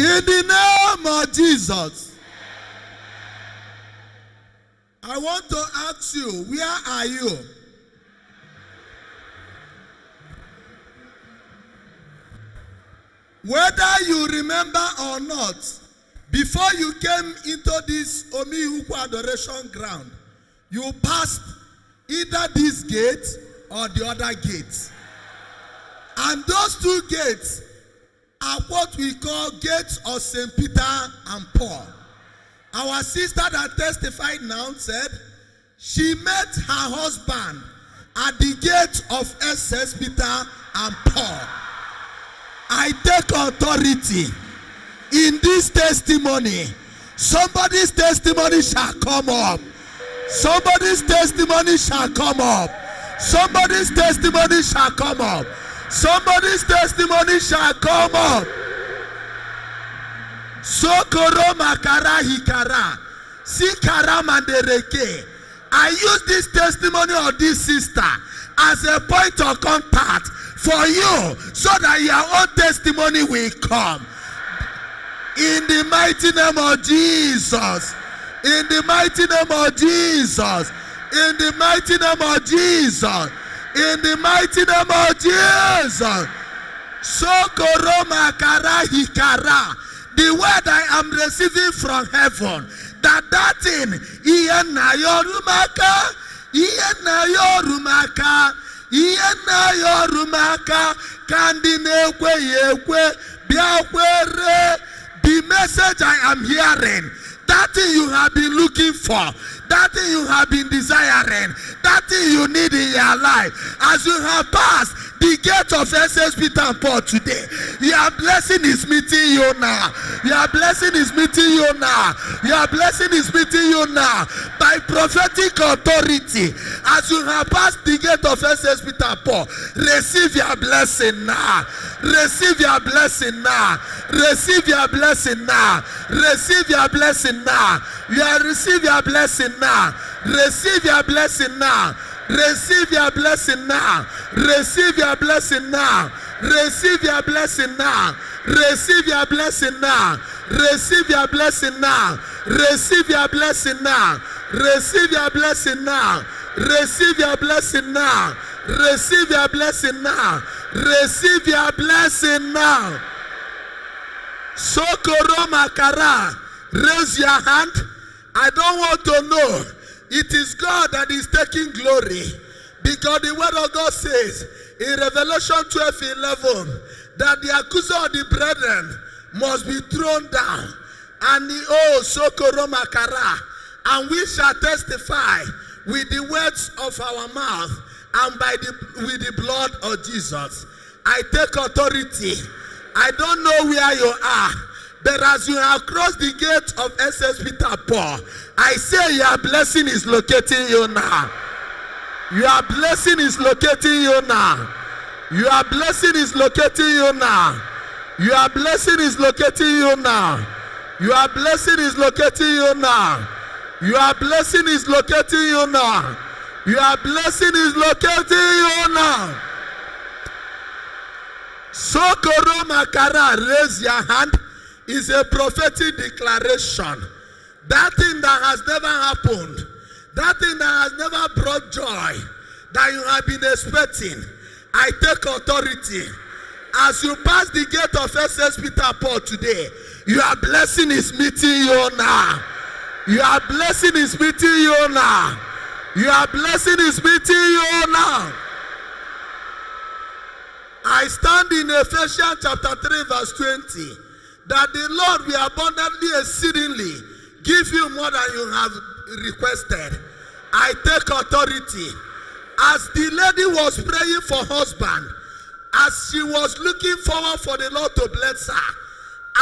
In the name of Jesus. I want to ask you, where are you? Whether you remember or not, before you came into this Omihuku adoration ground, you passed either this gate or the other gate. And those two gates are what we call gates of St. Peter and Paul. Our sister that testified now said she met her husband at the gate of SS Peter and Paul. I take authority in this testimony. Somebody's testimony shall come up. Somebody's testimony shall come up. Somebody's testimony shall come up. Somebody's testimony shall come up. Sokoro makara hikara. Sikara mandereke. I use this testimony of this sister as a point of contact for you so that your own testimony will come. In the mighty name of Jesus. In the mighty name of Jesus. In the mighty name of Jesus. In the mighty name of Jesus. Sokoro makara hikara. The word I am receiving from heaven, that thing, Iena yorumaka, Iena yorumaka, Iena yorumaka, Kandine kwe biakwere. The message I am hearing, that thing you have been looking for, that thing you have been desiring, that thing you need in your life, as you have passed the gate of SS Peter and Paul today, your blessing is meeting you now. Your blessing is meeting you now. Your blessing is meeting you now. By prophetic authority, as you have passed the gate of SS Peter and Paul, receive your blessing now. Receive your blessing now. Receive your blessing now. Receive your blessing now. You are receive your blessing now. Receive your blessing now. Receive your blessing now. Receive your blessing now. Receive your blessing now. Receive your blessing now. Receive your blessing now. Receive your blessing now. Receive your blessing now. Receive your blessing now. Receive your blessing now. Receive your blessing now. Sokoro makara. Raise your hand. I don't want to know. It is God that is taking glory. Because the word of God says in Revelation 12:11 that the accuser of the brethren must be thrown down. And the Sokoro makara. And we shall testify with the words of our mouth and with the blood of Jesus. I take authority. I don't know where you are, but as you have crossed the gate of SS Peter Paul, I say your blessing is locating you now. Your blessing is locating you now. Your blessing is locating you now. Your blessing is locating you now. Your blessing is locating you now. Your blessing is locating you now. Your blessing is locating you now. Sokoro makara, raise your hand, is a prophetic declaration. That thing that has never happened, that thing that has never brought joy, that you have been expecting, I take authority. As you pass the gate of SS Peter Paul today, your blessing is meeting you now. Your blessing is meeting you now. Your blessing is meeting you now. I stand in Ephesians chapter 3 verse 20. That the Lord will abundantly, exceedingly give you more than you have requested. I take authority. As the lady was praying for husband, as she was looking forward for the Lord to bless her,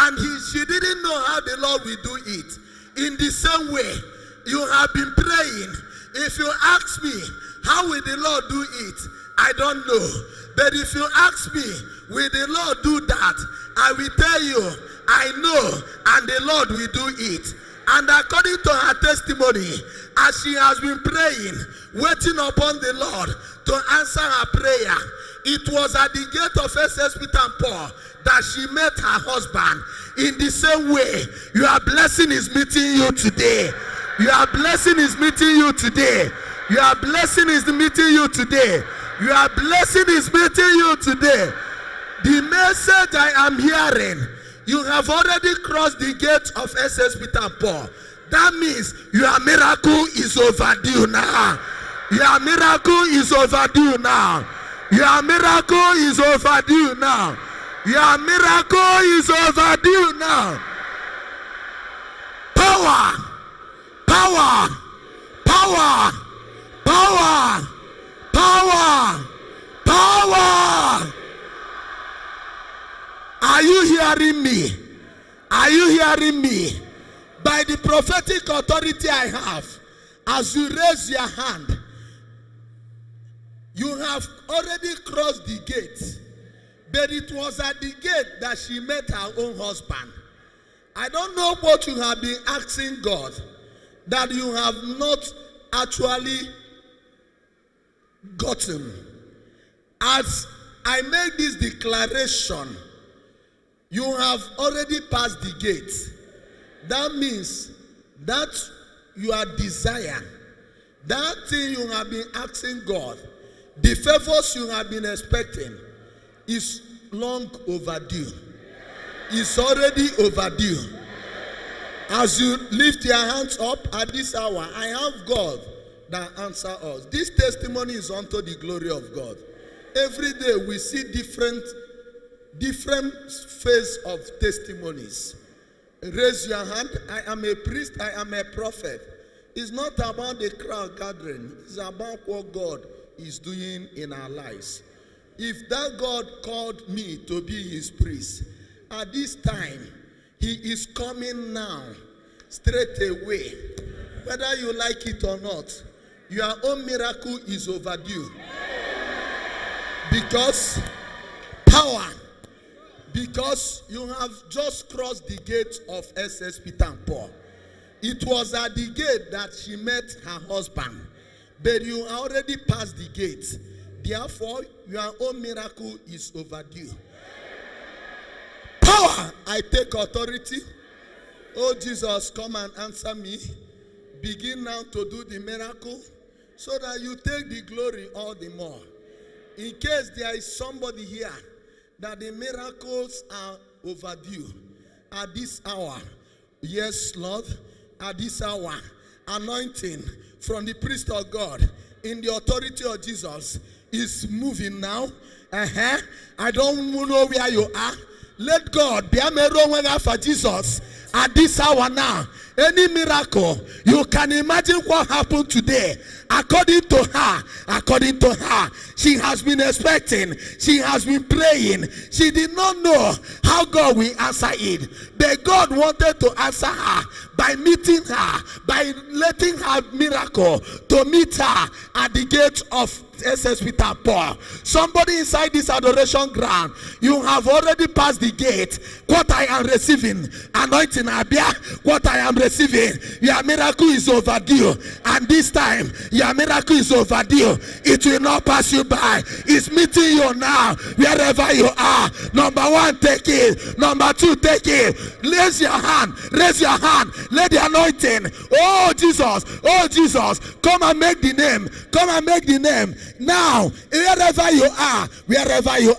and she didn't know how the Lord will do it. In the same way, you have been praying. If you ask me, how will the Lord do it? I don't know. But if you ask me, will the Lord do that? I will tell you, I know, and the Lord will do it. And according to her testimony, as she has been praying, waiting upon the Lord to answer her prayer, it was at the gate of SS Peter and Paul that she met her husband. In the same way, your blessing is meeting you today. Your blessing is meeting you today. Your blessing is meeting you today. Your blessing is meeting you today. The message I am hearing, you have already crossed the gate of SS Peter and Paul. That means your miracle is overdue now. Your miracle is overdue now. Your miracle is overdue now. Your miracle is overdue now. Power, power, power, power, power, power. Are you hearing me? Are you hearing me? By the prophetic authority I have, as you raise your hand, you have already crossed the gate. But it was at the gate that she met her own husband. I don't know what you have been asking God that you have not actually gotten. As I make this declaration, you have already passed the gate. That means that your desire, that thing you have been asking God, the favors you have been expecting, is long overdue. It's already overdue. As you lift your hands up at this hour, I have God that answer us. This testimony is unto the glory of God. Every day we see different phase of testimonies. Raise your hand. I am a priest. I am a prophet. It's not about the crowd gathering. It's about what God is doing in our lives. If that God called me to be his priest, at this time, he is coming now, straight away. Whether you like it or not, your own miracle is overdue. Because power, because you have just crossed the gate of SS Peter and Paul. It was at the gate that she met her husband, but you already passed the gate. Therefore, your own miracle is overdue. Power, I take authority. Oh Jesus, come and answer me. Begin now to do the miracle so that you take the glory all the more. In case there is somebody here that the miracles are overdue at this hour. Yes, Lord, at this hour, anointing from the priest of God in the authority of Jesus is moving now. I don't know where you are. Let God be a mirror for Jesus at this hour now. Any miracle, you can imagine what happened today. According to her, she has been expecting, she has been praying. She did not know how God will answer it. But God wanted to answer her by meeting her, by letting her miracle to meet her at the gate of SS Peter Paul. Somebody inside this adoration ground, you have already passed the gate. What I am receiving, anointing Abia, what I am receiving, your miracle is overdue. And this time, your miracle is overdue. It will not pass you by. It's meeting you now, wherever you are. Number one, take it. Number two, take it. Raise your hand. Raise your hand. Let the anointing. Oh Jesus, come and make the name. Come and make the name. Now, wherever you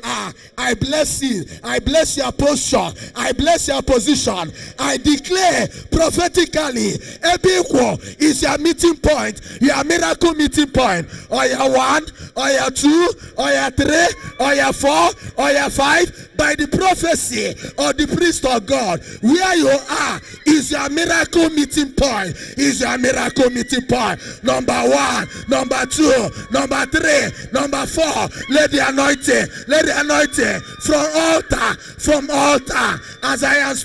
are, I bless you. I bless your posture. I bless your position. I declare prophetically, Ebiko is your meeting point, your miracle meeting point. Or your 1, or your 2, or your 3, or your 4, or your 5. By the prophecy of the priest of God, where you are is your miracle meeting point. Is your miracle meeting point. Number 1, number 2, number 3, number 4. Let the anointing from altar. As I am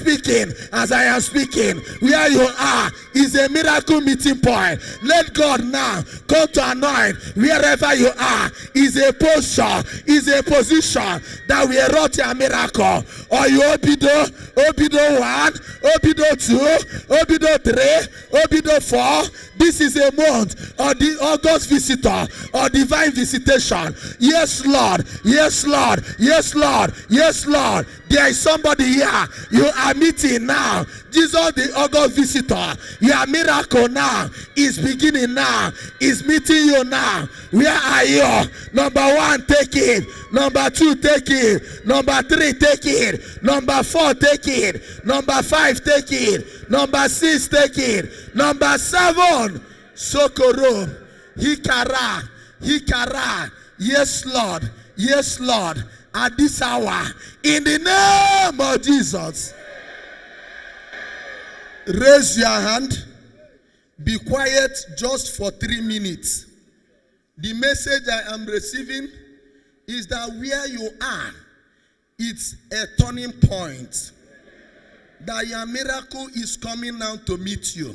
speaking, where you are is a miracle meeting point. Let God now come to anoint wherever you are. Is a posture, is a position that we wrought your miracle. Or you Obido 1, Obido 2, Obido 3, Obido 4. This is a month of the August visitor or divine visitation. Yes, Lord. Yes, Lord. Yes, Lord. Yes, Lord. There is somebody here. You are meeting now. Jesus, the August visitor. Your miracle now is beginning now. Is meeting you now. Where are you? Number 1, take it. Number 2, take it. Number 3, take it. Number 4, take it. Number 5, take it. Number 6, take it. Number 7, Sokoro. Hikara. Hikara. Yes, Lord. Yes, Lord. At this hour, in the name of Jesus. Raise your hand. Be quiet just for 3 minutes. The message I am receiving is that where you are, it's a turning point. That your miracle is coming now to meet you.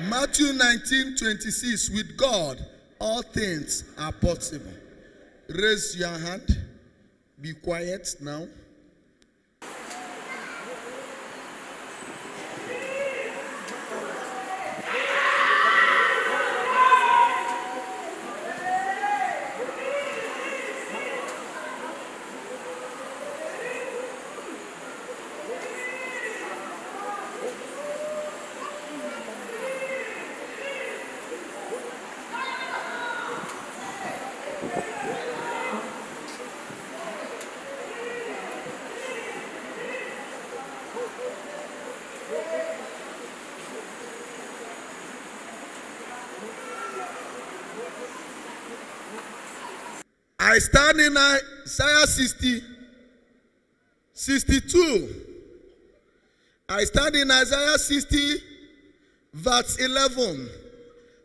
Matthew 19:26, with God, all things are possible. Raise your hand. Be quiet now. I stand in Isaiah 62. I stand in Isaiah 60, verse 11.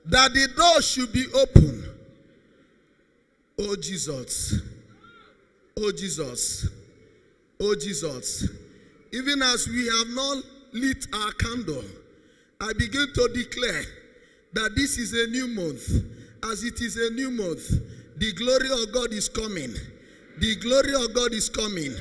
That the door should be open. Oh Jesus. Oh Jesus. Oh Jesus. Even as we have not lit our candle, I begin to declare that this is a new month. As it is a new month, the glory of God is coming. The glory of God is coming.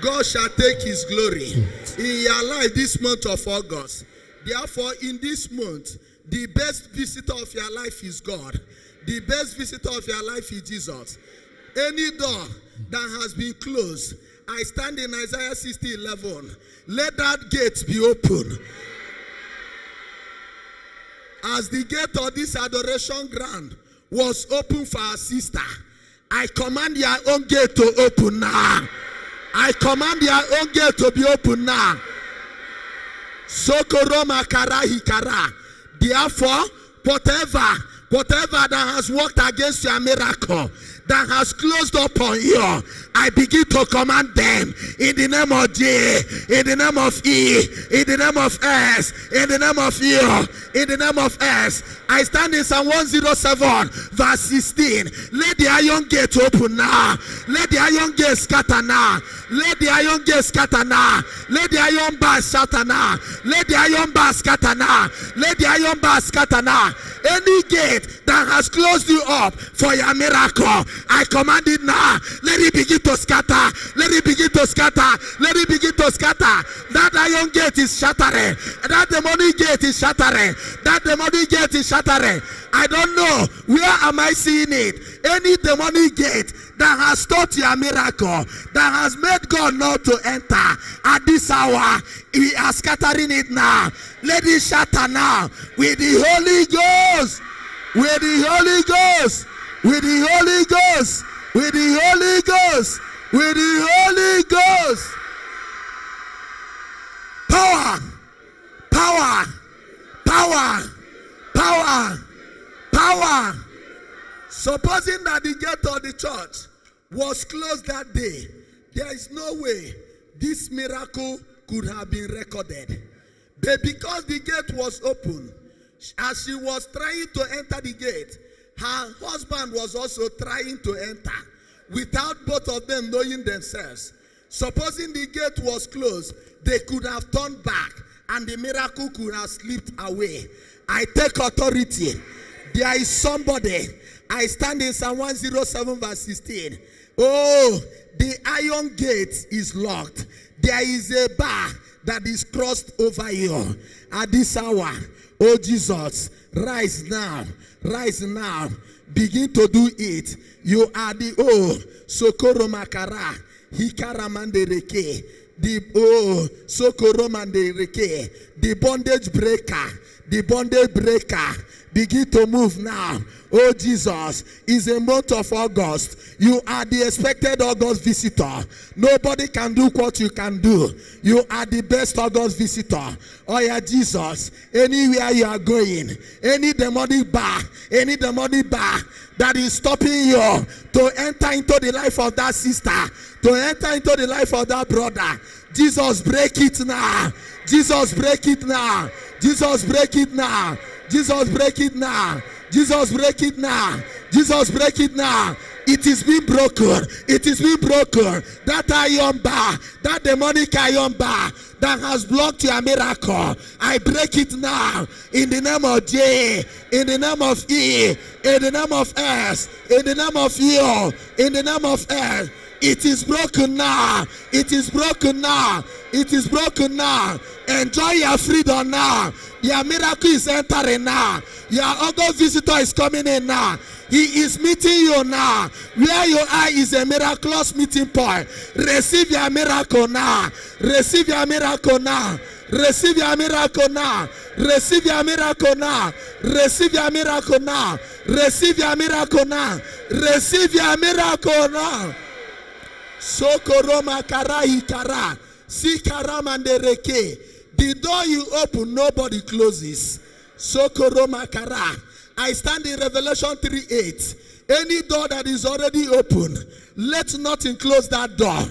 God shall take his glory in your life this month of August. Therefore, in this month, the best visitor of your life is God. The best visitor of your life is Jesus. Any door that has been closed, I stand in Isaiah 60:11. Let that gate be open. As the gate of this adoration ground was open for our sister, I command your own gate to open now. I command your own gate to be open now. Sokoro makara hikara. Therefore, whatever that has worked against your miracle, that has closed up on you, I begin to command them in the name of J, in the name of E, in the name of S, in the name of U, in the name of S. I stand in Psalm 107, verse 16. Let the iron gate open now. Let the iron gate scatter now. Let the iron gate scatter now. Let the iron bar scatter now. Let the iron bar scatter now. Let the iron bar scatter now. Any gate that has closed you up for your miracle, I command it now. Let it begin to scatter. Let it begin to scatter. Let it begin to scatter. That iron gate is shattering. That demonic gate is shattering. That demonic gate is shattering. I don't know. Where am I seeing it? Any demonic gate that has stopped your miracle, that has made God not to enter at this hour, we are scattering it now. Let it shatter now with the Holy Ghost. With the Holy Ghost. With the Holy Ghost. With the Holy Ghost. With the Holy Ghost. Power. Power. Power. Power. Power. Supposing that the gate of the church was closed that day, there is no way this miracle could have been recorded. But because the gate was open, as she was trying to enter the gate, her husband was also trying to enter without both of them knowing themselves. Supposing the gate was closed, they could have turned back and the miracle could have slipped away. I take authority. There is somebody. I stand in Psalm 107 verse 16. Oh, the iron gate is locked. There is a bar that is crossed over you at this hour. Oh Jesus, rise now, rise now. Begin to do it. You are the Sokoro Makara, Hikaramande Reke, the Sokoro Mande Reke, the bondage breaker, the bondage breaker. Begin to move now. Oh Jesus, it's a month of August. You are the expected August visitor. Nobody can do what you can do. You are the best August visitor. Oh yeah, Jesus, anywhere you are going, any demonic bar that is stopping you to enter into the life of that sister, to enter into the life of that brother, Jesus, break it now. Jesus, break it now. Jesus, break it now. Jesus, break it now. Jesus, break it now. Jesus, break it now. It is being broken. It is being broken. That iron bar, that demonic iron bar that has blocked your miracle, I break it now. In the name of J, in the name of E, in the name of S, in the name of U, in the name of S. It is broken now. It is broken now. It is broken now. Enjoy your freedom now. Your miracle is entering now. Your August visitor is coming in now. He is meeting you now. Where you are is a miraculous meeting point. Receive your miracle now. Receive your miracle now. Receive your miracle now. Receive your miracle now. Receive your miracle now. Receive your miracle now. Receive your miracle now. Sokoroma kara hikara. Sikara mandereke. The door you open, nobody closes. Sokoroma kara. I stand in Revelation 3:8. Any door that is already open, let nothing close that door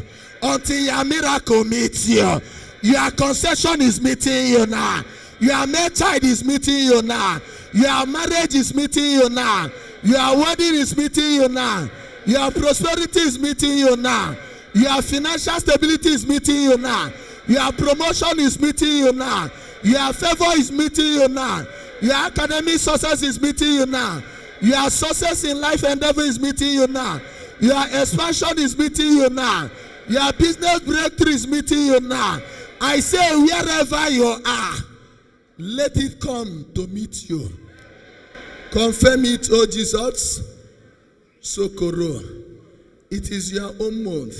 until your miracle meets you. Your concession is meeting you now. Your male child is meeting you now. Your marriage is meeting you now. Your wedding is meeting you now. Your prosperity is meeting you now. Your financial stability is meeting you now. Your promotion is meeting you now. Your favor is meeting you now. Your academic success is meeting you now. Your success in life endeavor is meeting you now. Your expansion is meeting you now. Your business breakthrough is meeting you now. I say wherever you are, let it come to meet you. Confirm it, oh Jesus. Sokoro. It is your own month.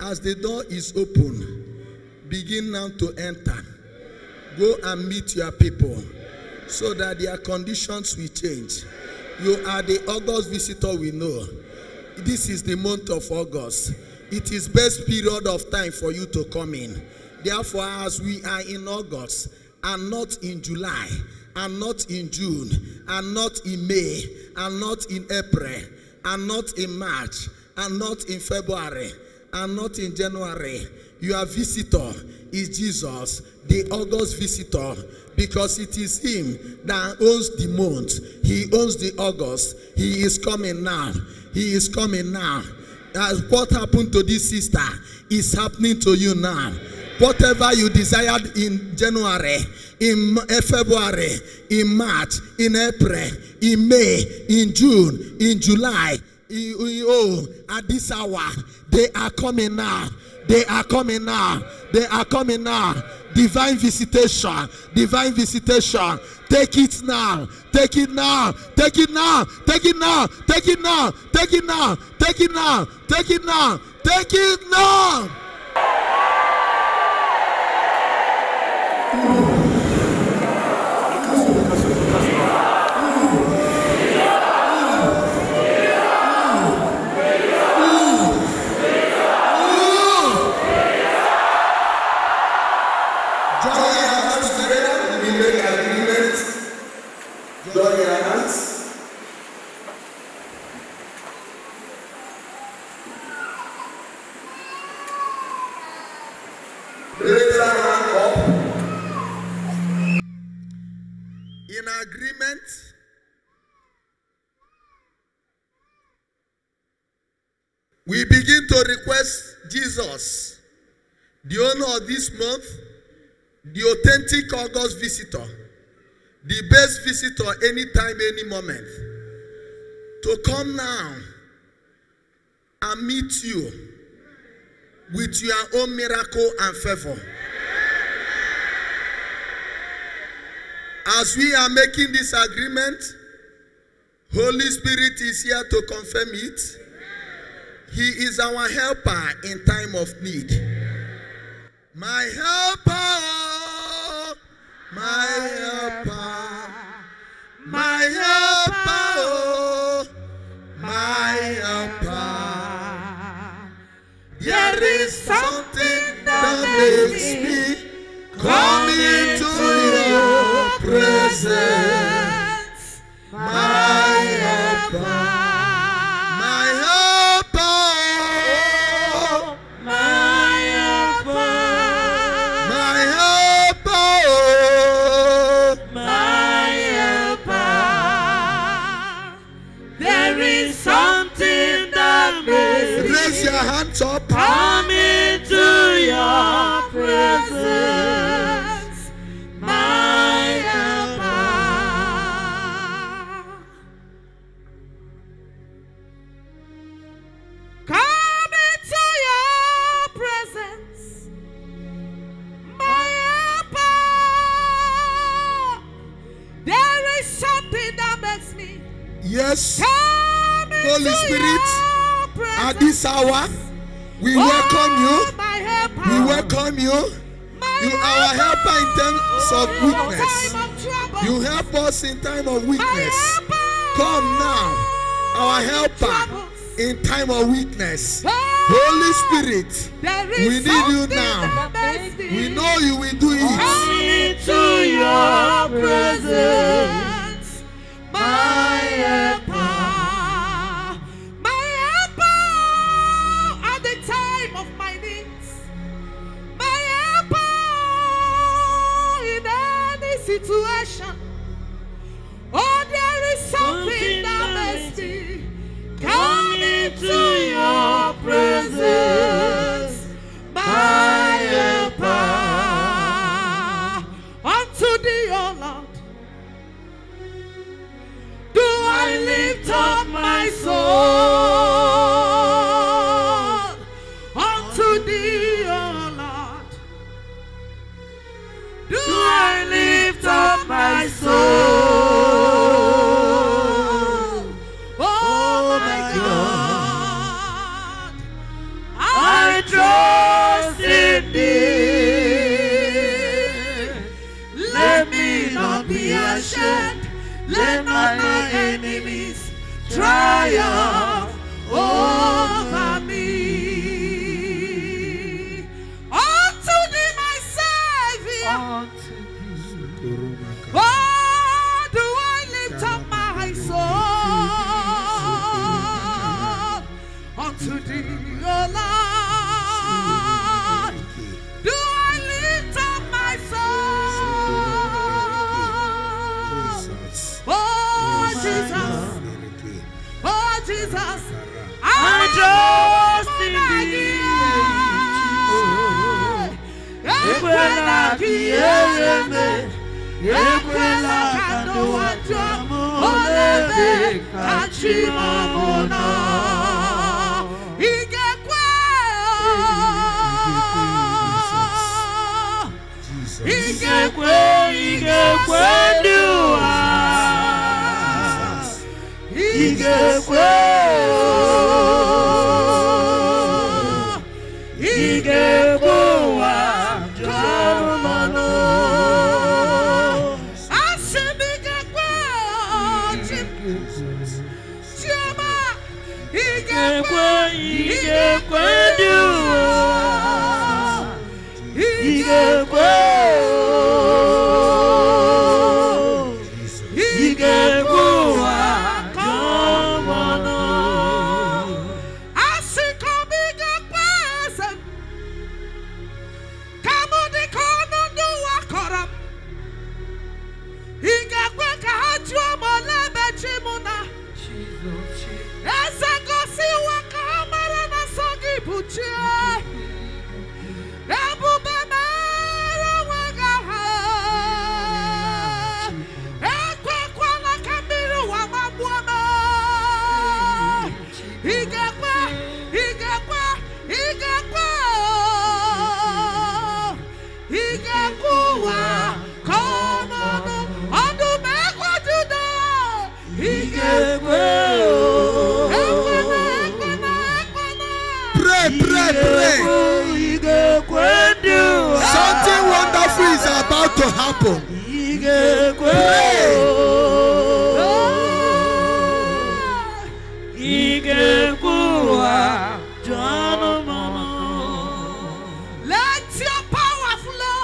As the door is open, begin now to enter. Go and meet your people so that their conditions will change. You are the August visitor we know. This is the month of August. It is best period of time for you to come in. Therefore, as we are in August and not in July, and not in June, and not in May, and not in April, and not in March, and not in February, and not in January, your visitor is Jesus, the August visitor, because it is him that owns the month. He owns the August. He is coming now. He is coming now. As what happened to this sister is happening to you now. Whatever you desired in January, in February, in March, in April, in May, in June, in July, at this hour, they are coming now. They are coming now. They are coming now. Divine visitation. Divine visitation. Take it now. Take it now. Take it now. Take it now. Take it now. Take it now. Take it now. Take it now. Take it now. In agreement, we begin to request Jesus, the owner of this month, the authentic August visitor, the best visitor anytime, any moment, to come now and meet you with your own miracle and favor. As we are making this agreement, Holy Spirit is here to confirm it. He is our helper in time of need. My helper, my helper, my helper, my helper. There is something that makes me come into your presence. My helper, my helper, my helper, my helper, my helper. There is something that makes me raise your hands up. Come into your presence, my helper. Come into your presence, my helper. There is something that makes me. Yes, Holy Spirit, at this hour, we welcome you. We welcome you. You are our helper in times of weakness. You help us in time of weakness. Come now, our helper in time of weakness. Holy Spirit, we need you now. We know you will do it. Come into your presence, my helper. Situation. Oh, there is something that makes me come into your presence, my helper. Unto thee, O Lord, do I lift up my soul. Unto thee, O Lord, do I lift up my soul. Oh my God, I trust in thee. Let me not be ashamed. Let not my enemies triumph over me. Unto thee, my Savior. Oh, do I lift up my soul unto thee, O Lord? Do I lift up my soul? Oh, Jesus. Oh, Jesus. I trust in thee. Ekwela kando wajamu olebe kachimamona igekwe duwa igekwe jamano. Igekwe, Pray, pray. Something wonderful is about to happen. Pray. Let your power flow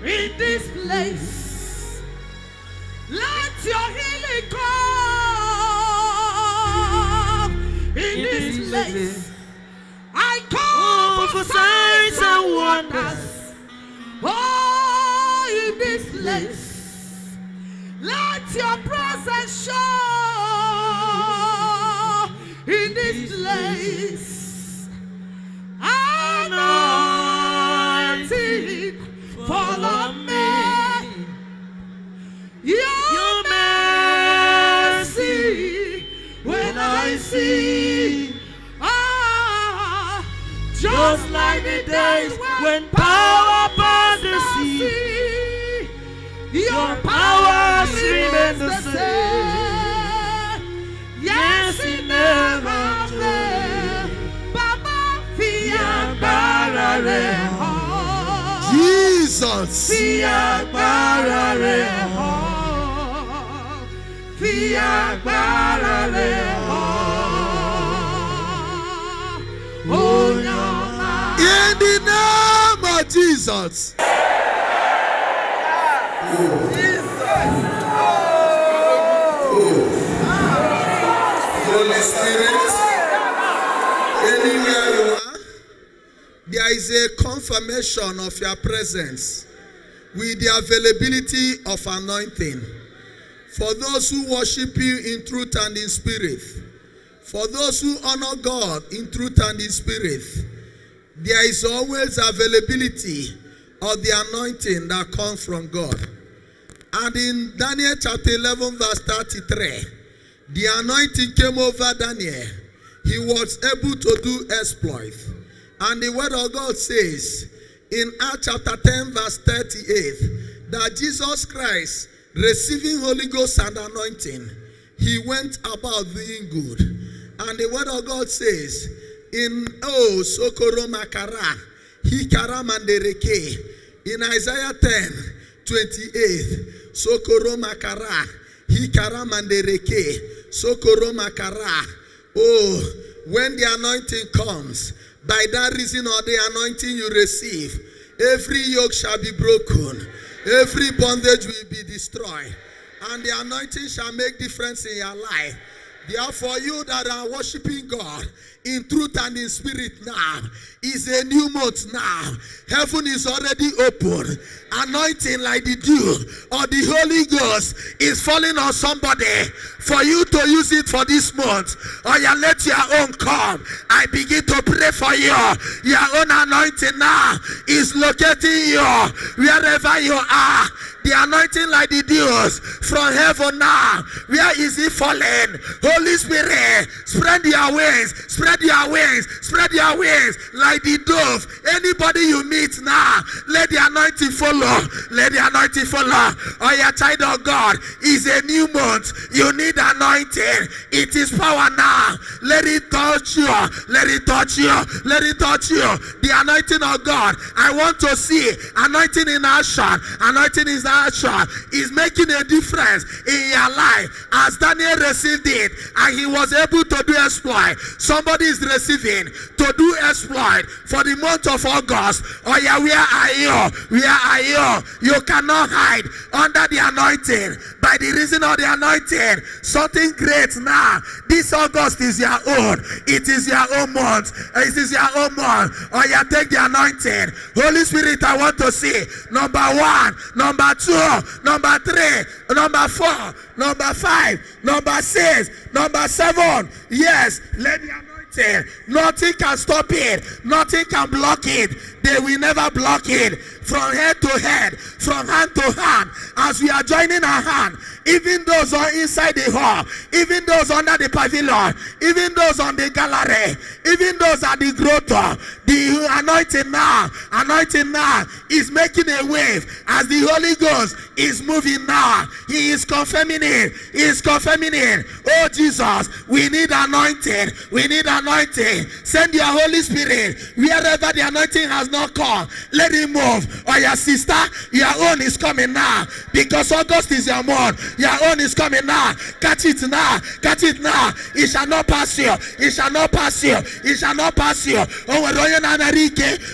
in this place. Let your healing come in this place. I call for signs and wonders. Oh, in this place. Let your presence show in this place. Anointing, follow me. Your mercy, when I see, just like the days when power upon the sea, your power remains the same. Yes, it never fails. Baba, fiya barare ho. Jesus. Fiya barare ho. Fiya barare ho. Oh, no. In the name of Jesus. Holy Spirit, anywhere you are, there is a confirmation of your presence with the availability of anointing. For those who worship you in truth and in spirit, for those who honor God in truth and in spirit, there is always availability of the anointing that comes from God. And in Daniel chapter 11 verse 33, the anointing came over Daniel. He was able to do exploit. And the word of God says in Acts chapter 10 verse 38 that Jesus Christ, receiving Holy Ghost and anointing, he went about doing good. And the word of God says in Sokoro Makara, Hikara Mandereke, in Isaiah 10:28, Sokoro Makara, Hikara Mandereke, Sokoro Makara. Oh, when the anointing comes, by that reason of the anointing you receive, every yoke shall be broken, every bondage will be destroyed, and the anointing shall make difference in your life. Therefore, you that are worshiping God in truth and in spirit now, is a new month now. Heaven is already open. Anointing like the dew or the Holy Ghost is falling on somebody for you to use it for this month. Or you let your own come. I begin to pray for you. Your own anointing now is locating you wherever you are. The anointing like the dews from heaven now. Where is it falling? Holy Spirit, spread your wings, spread your wings, spread your wings like the dove. Anybody you meet now, let the anointing follow. Let the anointing follow. Or your child of God is a new month. You need anointing. It is power now. Let it touch you. Let it touch you. Let it touch you. The anointing of God. I want to see anointing in action. Anointing is action is making a difference in your life. As Daniel received it and he was able to do exploit, somebody is receiving to do exploit for the month of August. Oh yeah, where are you? Where are you? You cannot hide under the anointing. By the reason of the anointing, something great now. This August is your own. It is your own month. It is your own month. Oh yeah, take the anointing. Holy Spirit, I want to see number 1, number 2, number 3, number 4, number 5, number 6, number 7. Yes, let the anointing. Nothing can stop it. Nothing can block it. They will never block it. From head to head, from hand to hand, as we are joining our hand, even those are inside the hall, even those under the pavilion, even those on the gallery, even those at the grotto, The anointing now is making a wave as the Holy Ghost is moving now. He is confirming it. He is confirming it. Oh Jesus, we need anointing. We need anointing. Send your Holy Spirit wherever the anointing has not come. Let it move. Or your sister, your own is coming now. Because August is your month. Your own is coming now. Catch it now. Catch it now. It shall not pass you. It shall not pass you. It shall not pass you.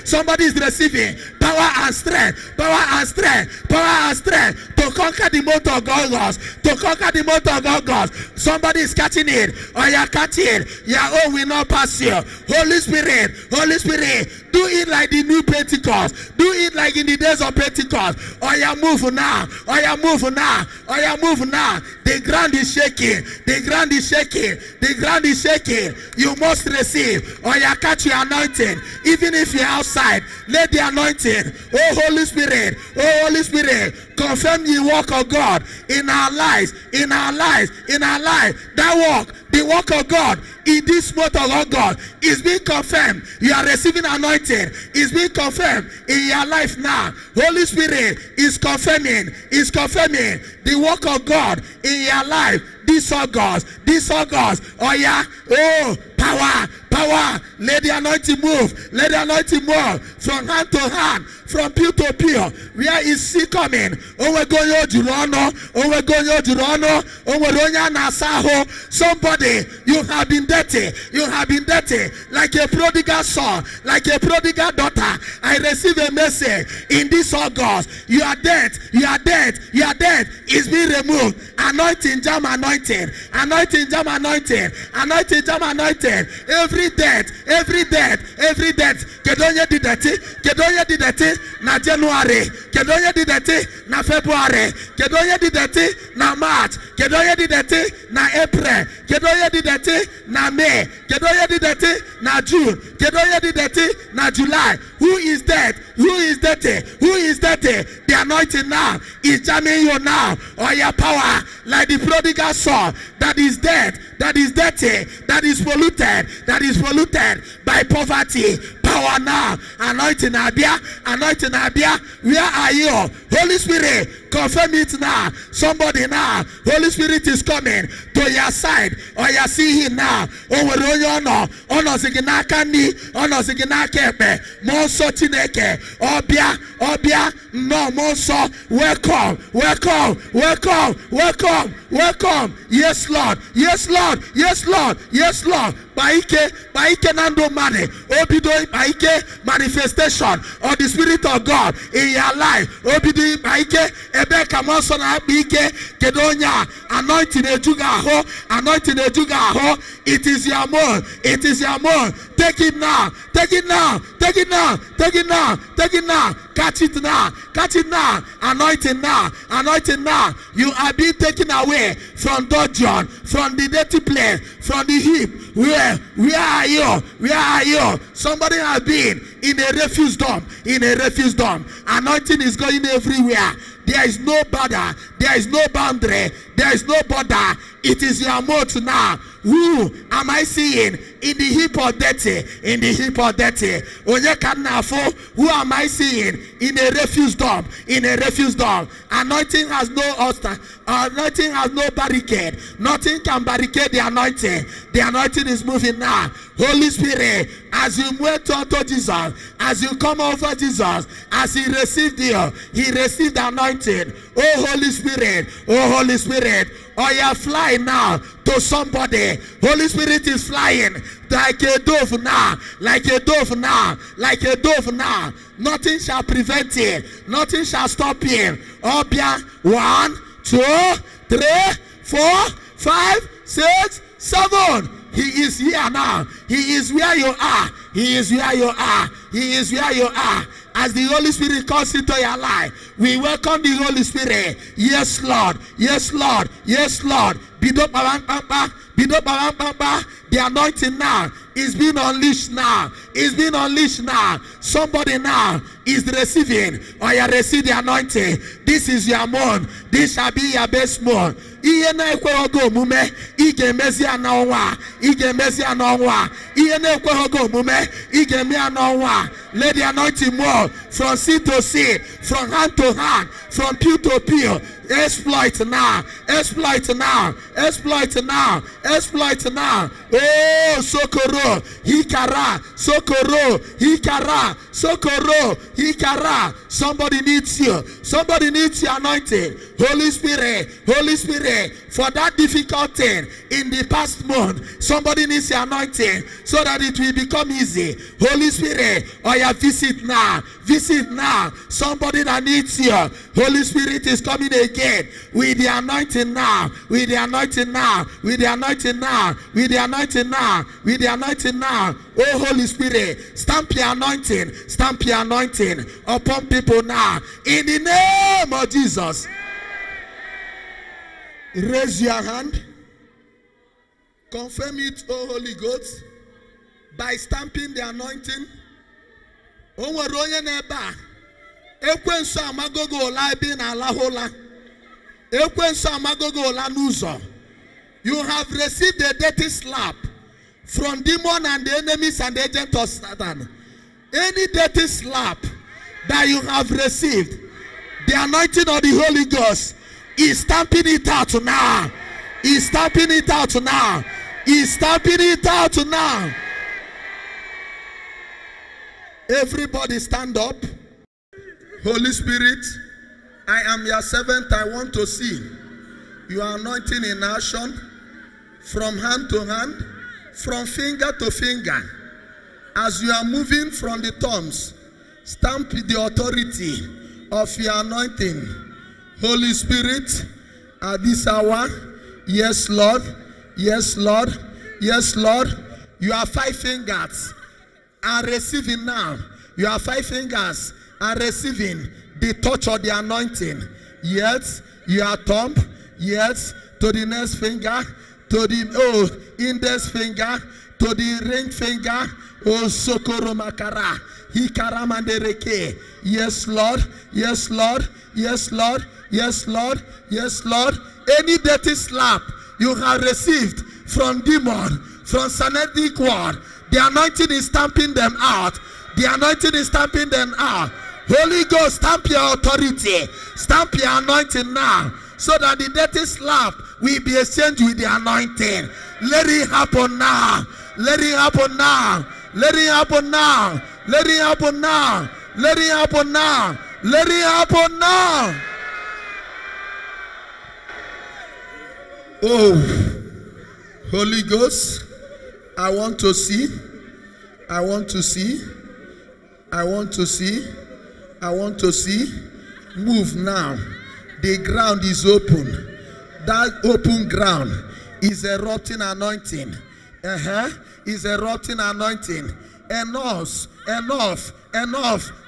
Somebody is receiving power and strength. Power and strength. Power and strength. To conquer the month of August. To conquer the month of August. Somebody is catching it. Or you are catching it. Your own will not pass you. Holy Spirit. Holy Spirit. Do it like the new Pentecost. Do it like in the days of Pentecost. Or you move now. Or you move now. Or you move now. The ground is shaking. The ground is shaking. The ground is shaking. You must receive. Or you catch your anointing. Even if you're outside, let the anointing. Oh Holy Spirit. Oh Holy Spirit. Confirm the work of God in our lives. In our lives. In our life. That work. The work of God in this month of August is being confirmed. You are receiving anointing. It's being confirmed in your life now. Holy Spirit is confirming the work of God in your life this August. Oh yeah. Oh, power. Let the anointing move. Let the anointing move from hand to hand, from pew to pew. Where is he coming? Oh, we're going to Oh, we're going to Oh, we're going to somebody, you have been dirty. You have been dirty like a prodigal son, like a prodigal daughter. I receive a message in this August. You are dead. You are dead. You are dead. It's being removed. Anointing, jam anointing. Anointing, jam anointing. Anointing, jam anointing. Every death. Kedonya did that na January. Kedonya did that na February. Kedonya did that na March. Kedonya did that na April. Kedonya did that na May. Kedonya did that na June. Kedonya did that na July. Who is that? Who is that? Who is that? The anointing now is jamming you now. Or your power like the prodigal son that is dead, that is dirty, that is polluted by poverty. Power now. Anointing Abia. Anointing Abia. Where are you? Holy Spirit, confirm it now. Somebody now. Holy Spirit is coming to your side. Or you see him now. Ono siginaka ni. Ono siginaka epe. Monso chineke. Obia. No, Monso. Welcome. Yes, Lord. Baike nando mane. Obido baike manifestation of the Spirit of God in your life. Obido baike ebe kamosona baike kedonya anointing ejuga ho. It is your month. Take it now. Catch it now. Anointing now. You are being taken away from dungeon, from the dirty place, from the heap. Where are you? Somebody has been in a refuse dump. Anointing is going everywhere. There is no border. There is no boundary. There is no border. It is your mouth now. Who am I seeing in the heap of dirty? Who am I seeing in a refuse dump? Anointing has no obstacle. Anointing has no barricade. Nothing can barricade the anointing. The anointing is moving now. Holy Spirit, as you went unto Jesus, as you come over Jesus, as he received you, he received the anointing. Oh Holy Spirit, oh you are flying now to somebody. Holy Spirit is flying like a dove now. Nothing shall prevent it. Nothing shall stop him. Obia 1, 2, 3, 4, 5, 6, 7. He is here now. He is where you are. As the Holy Spirit comes into your life, we welcome the Holy Spirit. Yes, Lord. Bido bam bam bam. Bido bam bam bam. The anointing now is being unleashed now. It's being unleashed now. Somebody now is receiving, or you receive the anointing. This is your month. This shall be your best month. Iye na ekwe ogo omume, ige mezi ana onwa, ige mezi ana onwa. Iye na ekwe ogo omume, ige me ana onwa. Let the anointing move from sea to sea, from hand to hand, from pew to pew. Exploit now, exploit now, exploit now, exploit now. Oh, Sokoro, Hikara, Sokoro, Hikara, Sokoro, Hikara. Somebody needs you. Somebody needs your anointing. Holy Spirit, Holy Spirit, for that difficult thing in the past month, somebody needs your anointing so that it will become easy. Holy Spirit, or you visit now, visit now. Somebody that needs you. Holy Spirit is coming again with the anointing now, with the anointing now, with the anointing now, with the anointing now, with the anointing now. Oh, Holy Spirit, stamp your anointing upon people now in the name of Jesus. Raise your hand. Confirm it, oh Holy Ghost, by stamping the anointing. You have received a dirty slap from demon and the enemies and the agent of Satan. Any dirty slap that you have received, the anointing of the Holy Ghost is stamping it out now. He's stamping it out now. He's stamping it out now. Everybody stand up. Holy Spirit, I am your servant. I want to see your anointing in action, from hand to hand, from finger to finger. As you are moving from the thumbs, stamp the authority of your anointing. Holy Spirit, at this hour, yes, Lord, yes, Lord, yes, Lord, you have 5 fingers are receiving now. You have 5 fingers are receiving the touch of the anointing. Yes, you are thumb, yes, to the next finger, to the index finger, to the ring finger. Oh, Sokoro Makara, Hikaramandereke. Yes, Lord, yes, Lord, yes, Lord, yes, Lord, yes, Lord. Any dirty slap you have received from demon, from Sanetic word, the anointing is stamping them out. The anointing is stamping them out. Holy Ghost, stamp your authority, stamp your anointing now, so that the dirty slap will be exchanged with the anointing. Let it happen now. Let it happen now. Let it happen now. Let it happen now. Let it happen now. Let it happen now. Oh, Holy Ghost, I want to see. I want to see. I want to see. I want to see. Move now. The ground is open. That open ground is erupting anointing. Is erupting anointing. Enough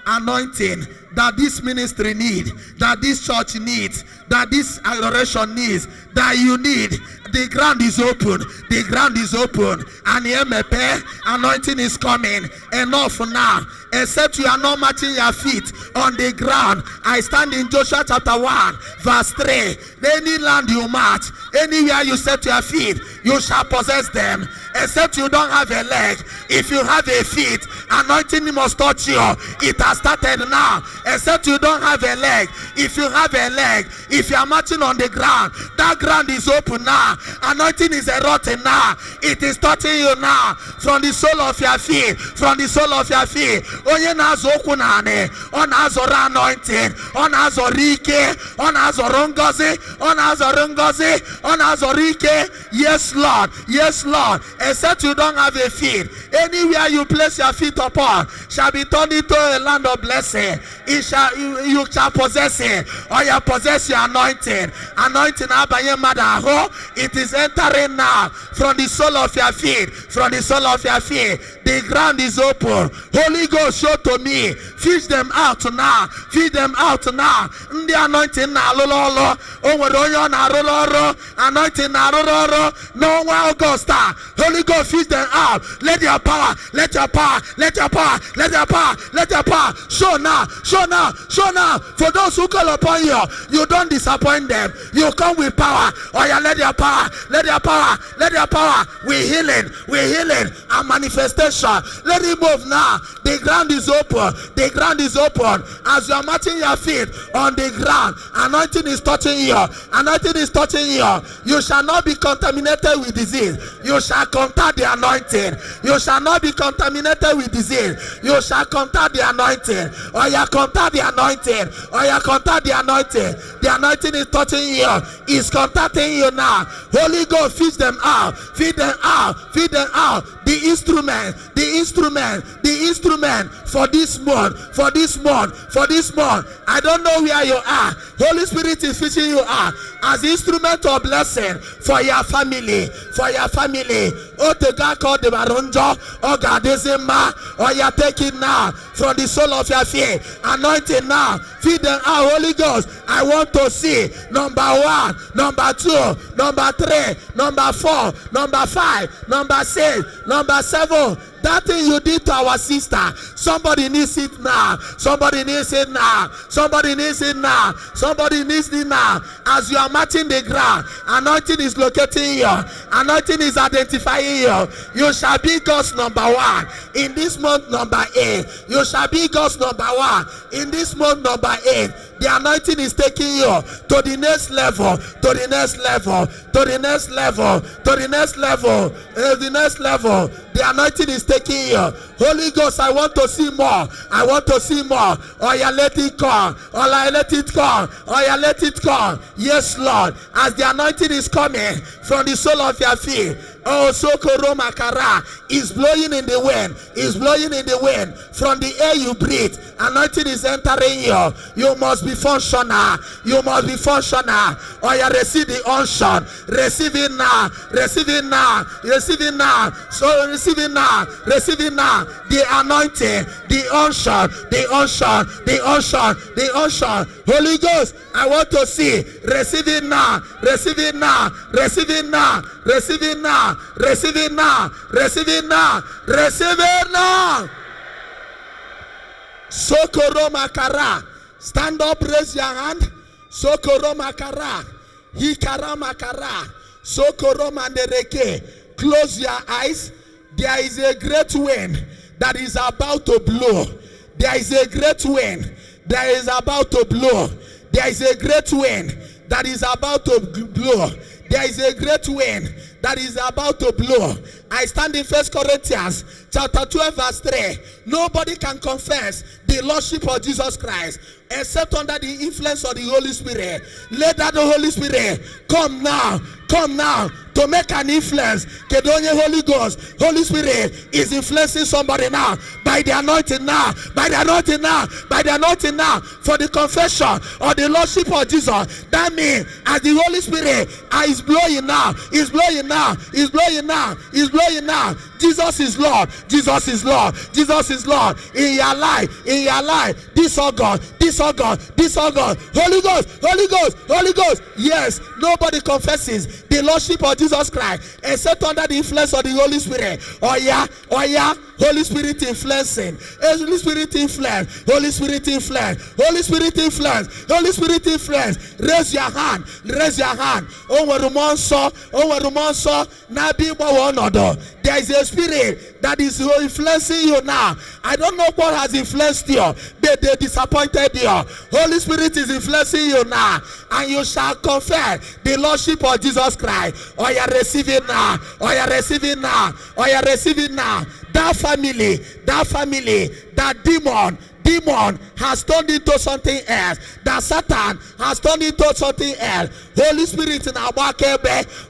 anointing that this ministry needs, that this church needs, that this adoration needs, that you need. The ground is open. The ground is open. And the anointing is coming. Enough now. Except you are not matching your feet on the ground. I stand in Joshua chapter 1 verse 3. Any land you match, anywhere you set your feet, you shall possess them. Except you don't have a leg. If you have a feet, anointing must touch you. It has started now. Except you don't have a leg. If you have a leg, if you are marching on the ground, that ground is open now. Anointing is erupting now. It is touching you now. From the sole of your feet. From the sole of your feet. Onye nazokunane. On azora anointing. On azorike. On azorongozi. On azorongozi. On azorike. Yes, Lord. Yes, Lord. Except you don't have a feet. Anywhere you place your feet upon shall be turned into a land of blessing. You shall possess it, or you possess your anointing. Anointing, it is entering now from the sole of your feet. From the sole of your feet, the ground is open. Holy Ghost, show to me. Fish them out now. Feed them out now. The anointing now, lolo. Anointing now, lolo. No one go star. Holy Ghost, fish them out. Let your power, let your power, let your power, let your power, let your power. Show now, show now, show now. For those who call upon you, you don't disappoint them. You come with power. Oh yeah, let your power, let your power, let your power. We're healing and manifestation. Let it move now. The ground is open. The ground is open. As you are matching your feet on the ground, anointing is touching you. Anointing is touching you. You shall not be contaminated with disease. You shall contact the anointing. You shall not be contaminated with disease. You shall contact the anointing. Or you contact the anointing. Or you contact the anointing. The anointing is touching you. It's contacting you now. Holy Ghost, feed them out. Feed them out. Feed them out. The instrument for this month. I don't know where you are. Holy Spirit is fishing you out as instrument of blessing for your family. Oh, the God called the Baronjo, oh God, this is ma, or you take it now from the sole of your feet. Anointing now. Feed them out, Holy Ghost. I want to see number 1, number 2, number 3, number 4, number 5, number 6, number 7. That thing you did to our sister, somebody needs it now. Somebody needs it now. Somebody needs it now. Somebody needs it now. As you are matching the ground, anointing is locating you. Anointing is identifying you. You shall be God's number 1 in this month, number 8. You shall be God's number 1 in this month, number 8. The anointing is taking you to the next level, to the next level, to the next level, to the next level, the next level. The anointing is taking you. Holy Ghost, I want to see more. I want to see more. Oh, yeah, let it come. Oh, yeah, let it come. Oh, yeah, let it come. Yes, Lord. As the anointing is coming from the sole of your feet. Oh, Sokoro Makara is blowing in the wind. Is blowing in the wind. From the air you breathe, anointing is entering you. You must be functional. You must be functional. Or you receive the unction. Receive it now. Receive it now. Receive it now. So receive it now. Receive it now. The anointing, the unction, the unction, the unction, the unction. Holy Ghost, I want to see. Receive it now. Receive it now. Receive it now. Receive it now. Receive it now. Receive it now. Receive it now. Sokoro Makara. Stand up, raise your hand. Sokoro Makara. Hikara Makara. Sokoro Mandereke. Close your eyes. There is a great wind that is about to blow. There is a great wind that is about to blow. There is a great wind that is about to blow. There is a great wind that is about to blow. I stand in 1 Corinthians chapter 12 verse 3. Nobody can confess the Lordship of Jesus Christ except under the influence of the Holy Spirit. Let that the Holy Spirit come now to make an influence. Kedonye Holy Ghost, Holy Spirit is influencing somebody now by the anointing now, by the anointing now, by the anointing now for the confession of the Lordship of Jesus. That means as the Holy Spirit is blowing now, is blowing now, is blowing now, is blowing now. Jesus is Lord, Jesus is Lord, Jesus is Lord in your life, in your life. This August, this August, this August. Holy Ghost, Holy Ghost, Holy Ghost. Yes, nobody confesses the Lordship of Jesus Christ except under the influence of the Holy Spirit. Oh yeah, Holy Spirit influencing, Holy Spirit influence, Holy Spirit influence, Holy Spirit influence, Holy Spirit influence. Raise your hand, raise your hand. Over the monster, Nabi Bawonodo. There is a spirit that is influencing you now. I don't know what has influenced you, but they disappointed you. Holy Spirit is influencing you now, and you shall confess the Lordship of Jesus Christ. Or you receive it now, or you receive it now, or you receive it now. That family, that demon demon has turned into something else, that Satan has turned into something else. Holy Spirit in our back,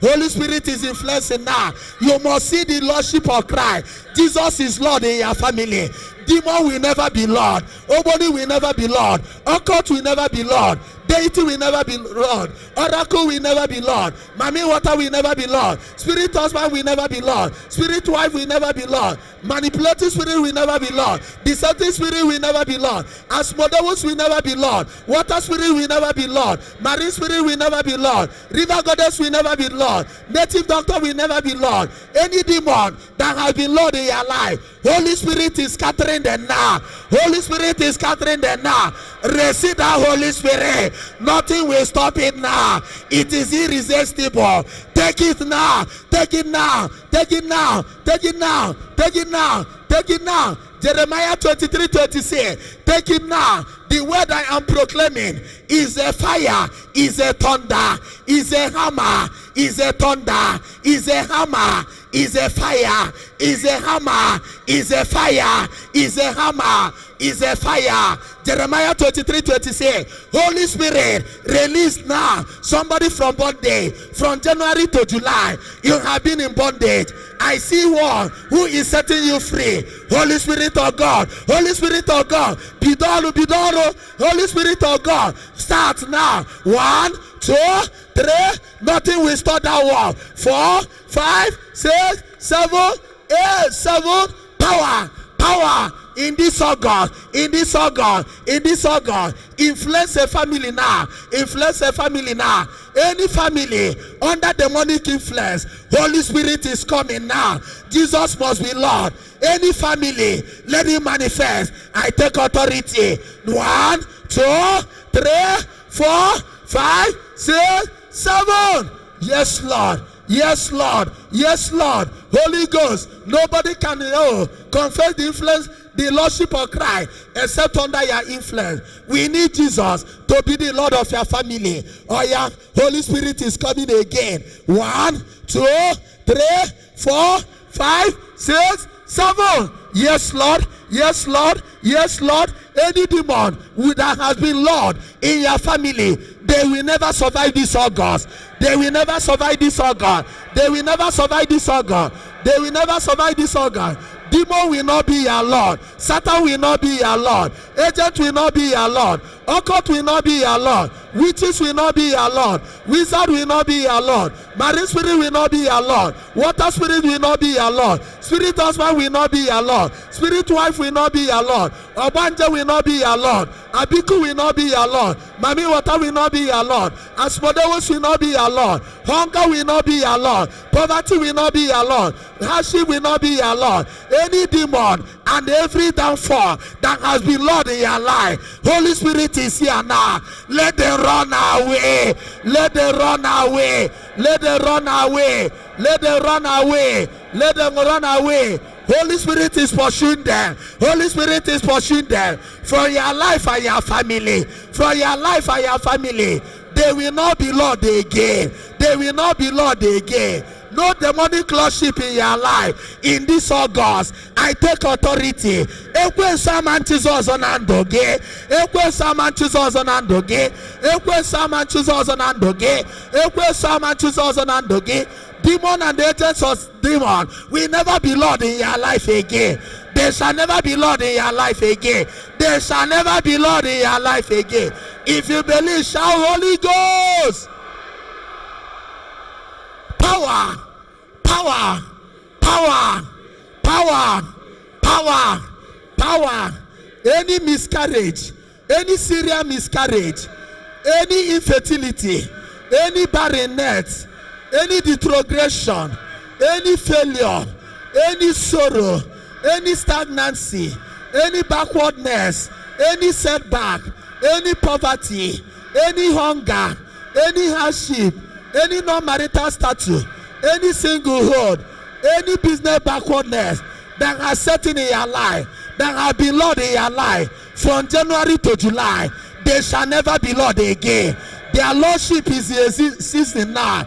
Holy Spirit is influencing now. You must see the Lordship of Christ. Jesus is Lord in your family. Demon will never be Lord. Nobody will never be Lord. Occult will never be Lord. Deity will never be Lord. Oracle will never be Lord. Mommy water will never be Lord. Spirit husband will never be Lord. Spirit wife will never be Lord. Manipulative spirit will never be Lord. Deceptive spirit will never be Lord. Asmodeus will never be Lord. Water spirit will never be Lord. Marine spirit will never be Lord. River goddess will never be Lord. Native doctor will never be Lord. Any demon that has been Lord in your life, Holy Spirit is scattering them now. Holy Spirit is scattering them now. Receive that Holy Spirit. Nothing will stop it now. It is irresistible. Take it now. Take it now. Take it now. Take it now. Take it now. Take it now. Jeremiah 23:26. Take it now. The word I am proclaiming is a fire, is a thunder, is a hammer, is a thunder, is a hammer, is a fire, is a hammer, is a fire, is a hammer, is a fire. Jeremiah 23:26. Holy Spirit, release now somebody from bondage. From January to July, you have been in bondage. I see one who is setting you free. Holy Spirit of God, Holy Spirit of God, Bidoro, Bidoro, Holy Spirit of God, start now. 1, 2, 3, nothing will stop that wall. 4, 5, 6, 7, 8, 7, power, power. In this August, in this August, in this August, influence a family now. Influence a family now. Any family under demonic influence, Holy Spirit is coming now. Jesus must be Lord. Any family, let him manifest. I take authority. 1, 2, 3, 4, 5, 6, 7. Yes, Lord. Yes, Lord. Yes, Lord. Holy Ghost. Nobody can confess the influence, the Lordship of Christ, except under your influence. We need Jesus to be the Lord of your family. Oh yeah, Holy Spirit is coming again. 1, 2, 3, 4, 5, 6, 7. Yes, Lord. Yes, Lord. Yes, Lord. Any demon that has been Lord in your family, they will never survive this August. They will never survive this August. They will never survive this August. They will never survive this August. Demon will not be your Lord. Satan will not be your Lord. Agent will not be your Lord. Occult will not be your Lord. Witches will not be your Lord. Wizard will not be your Lord. Marine spirit will not be your Lord. Water spirit will not be your Lord. Spirit husband will not be your Lord. Spirit wife will not be your Lord. Obanja will not be your Lord. Abiku will not be your Lord. Mami water will not be your Lord. Asmodeus will not be your Lord. Hunger will not be your Lord. Poverty will not be your Lord. Hardship will not be your Lord. Any demon and every downfall that has been Lord in your life, Holy Spirit is here now. Let them run away. Let them run away. Let them run away. Let them run away. Let them run away. Holy Spirit is pursuing them. Holy Spirit is pursuing them. For your life and your family. For your life and your family. They will not be Lord again. They will not be Lord again. No demonic lordship in your life. In this August, I take authority. Ekwe saman Jesus onandoge. Ekwe saman Jesus onandoge. Ekwe saman Jesus onandoge. Ekwe saman Jesus onandoge. Demon and the agents of demon will never be Lord in your life again. They shall never be Lord in your life again. They shall never be Lord in your life again. If you believe, shout Holy Ghost. Power, power, power, power, power, power. Any miscarriage, any serious miscarriage, any infertility, any barrenness, any retrogression, any failure, any sorrow, any stagnancy, any backwardness, any setback, any poverty, any hunger, any hardship, any non-marital status, any singlehood, any business backwardness that has set in your life, that have been Lord in your life from January to July, they shall never be Lord again. Their lordship is existing now.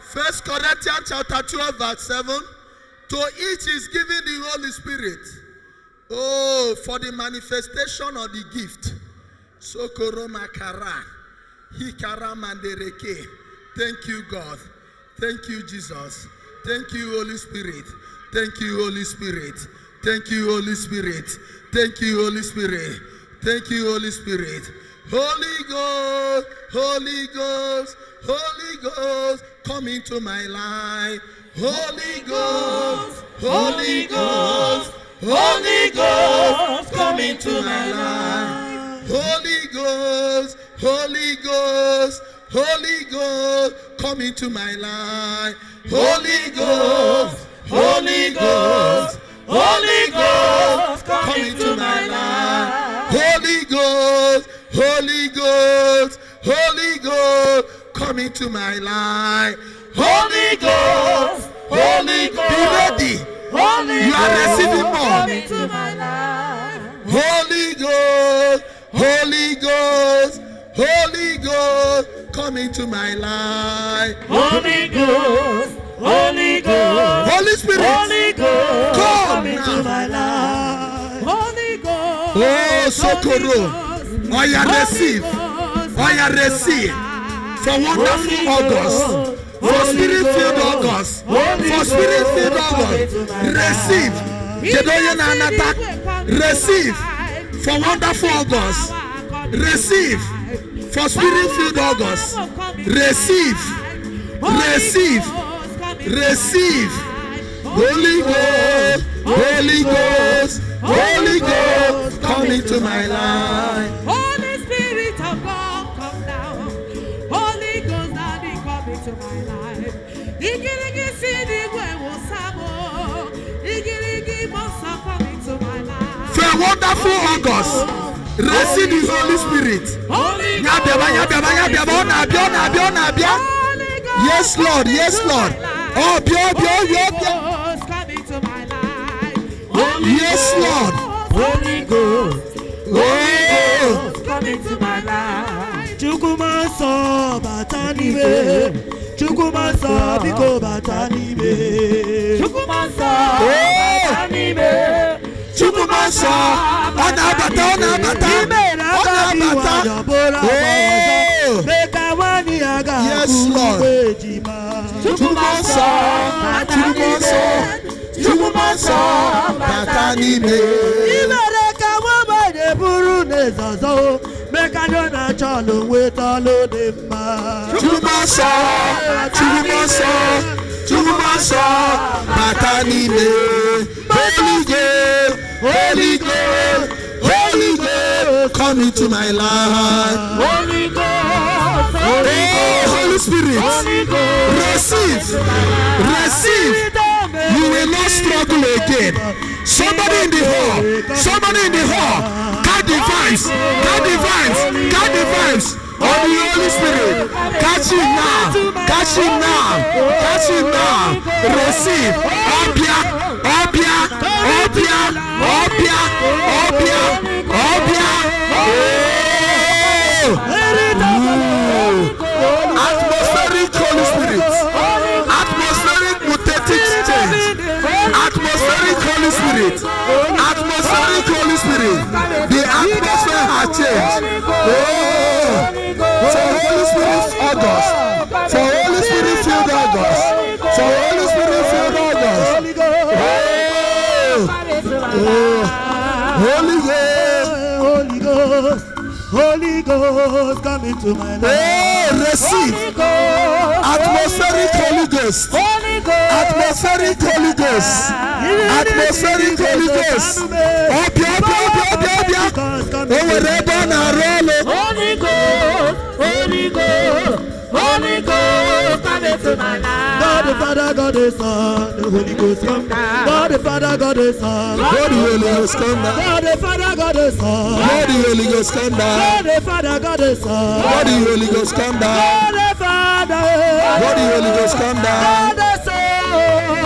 First Corinthians chapter 12 verse 7. To each is given the Holy Spirit. Oh, for the manifestation of the gift. Sokoro makara. Hikara mandereke. Thank you, God. Thank you, Jesus. Thank you, Holy Spirit. Thank you, Holy Spirit. Thank you, Holy Spirit. Thank you, Holy Spirit. Thank you, Holy Spirit. Holy Ghost, Holy Ghost, Holy Ghost, come into my life. Holy Ghost, Holy Ghost, Holy Ghost, come into my life. Holy Ghost, Holy Ghost, Holy Ghost, come into my life. Holy Ghost, Holy Ghost, Holy Ghost, come into my life. Holy Ghost, Holy Ghost, Holy Ghost, come into my life. Holy Ghost, Holy Ghost, be ready. Holy you are receiving more. Come into my life. Holy Ghost, Holy Ghost, Holy Ghost, come into my life. Holy Ghost, Holy Ghost, Holy Spirit, Holy Ghost, come into my life. Holy Ghost, oh Sokoro, oh you receive, oh you receive, for wonderful August, for spirit-filled August, for spirit-filled August, receive, receive, for wonderful August, receive, for spirit-filled August, receive, receive, receive. Holy Ghost, Holy Ghost, Holy Ghost, come into my life. Holy Spirit of God, come down. Holy Ghost, Daddy, come into my life. Igirigi sidi gwewo sabo. Igirigi mosa, come into my life. For a wonderful August, receive the Holy Spirit. Holy Ghost, yes, Lord, yes, Lord. Oh, come into my life. Yes, Lord. Holy Ghost, Holy Ghost, come into my life. Chukumaso batanibe, Chukumaso biko batanibe, Chukumaso batanibe, Chukumaso onabata. Yes, Lord. Chukumaso batanibe. Mekadona chalo wetalo demba. Chukumaso batanibe. Holy Ghost, Holy Ghost, Holy Ghost, come into my life. Holy Ghost, Holy Spirit, receive, receive. You will not struggle again. Somebody in the hall, somebody in the hall, catch the vibes, catch the vibes, catch the vibes of the Holy Spirit. Catch it now, catch it now, catch it now. Receive, Obia, Obia, Obia, Obia, Obia, Obia. Atmospheric Holy Spirit, atmospheric mutative change, atmospheric Holy Spirit, atmospheric Holy Spirit. The atmosphere has changed. For Holy Spirit August, for Holy Spirit filled August, for Holy Spirit filled August. Holy Ghost, Holy Ghost, Holy Ghost, come into my life. Receive atmospheric Holy Ghost, atmospheric Holy Ghost, atmospheric Holy Ghost. Holy Ghost, Holy Ghost, Holy Ghost, come into my life. God the Father, God the Son, the Holy Ghost come down. God the Father, God the Son, God the Holy Ghost come down. God the Father, God the Son, God the Holy Ghost come down. God the Father, God the Son, God the Holy Ghost come down. God the Father, God the Holy Ghost come down. God the Son,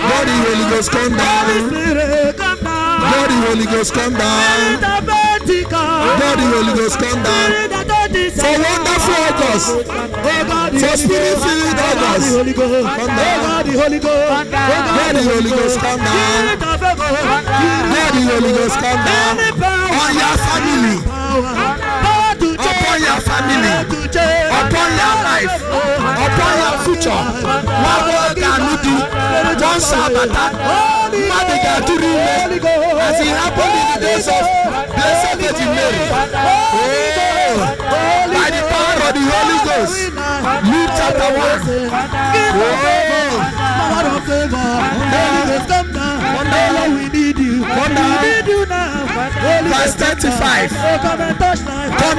God the Holy Ghost come down. Holy Spirit come down. God the Holy Ghost come down. The Vatican, God the Holy Ghost, come down. For wonderful August, for spirit-filled August, come down. God the Holy Ghost, come down. God the Holy Ghost, come down. On your family, upon your family, upon your life, upon your future. One Sabbath, as it happened in the days of Blessed Virgin Mary. By the power of the Holy Ghost, Luke chapter 1. We need you. Verse 35. Come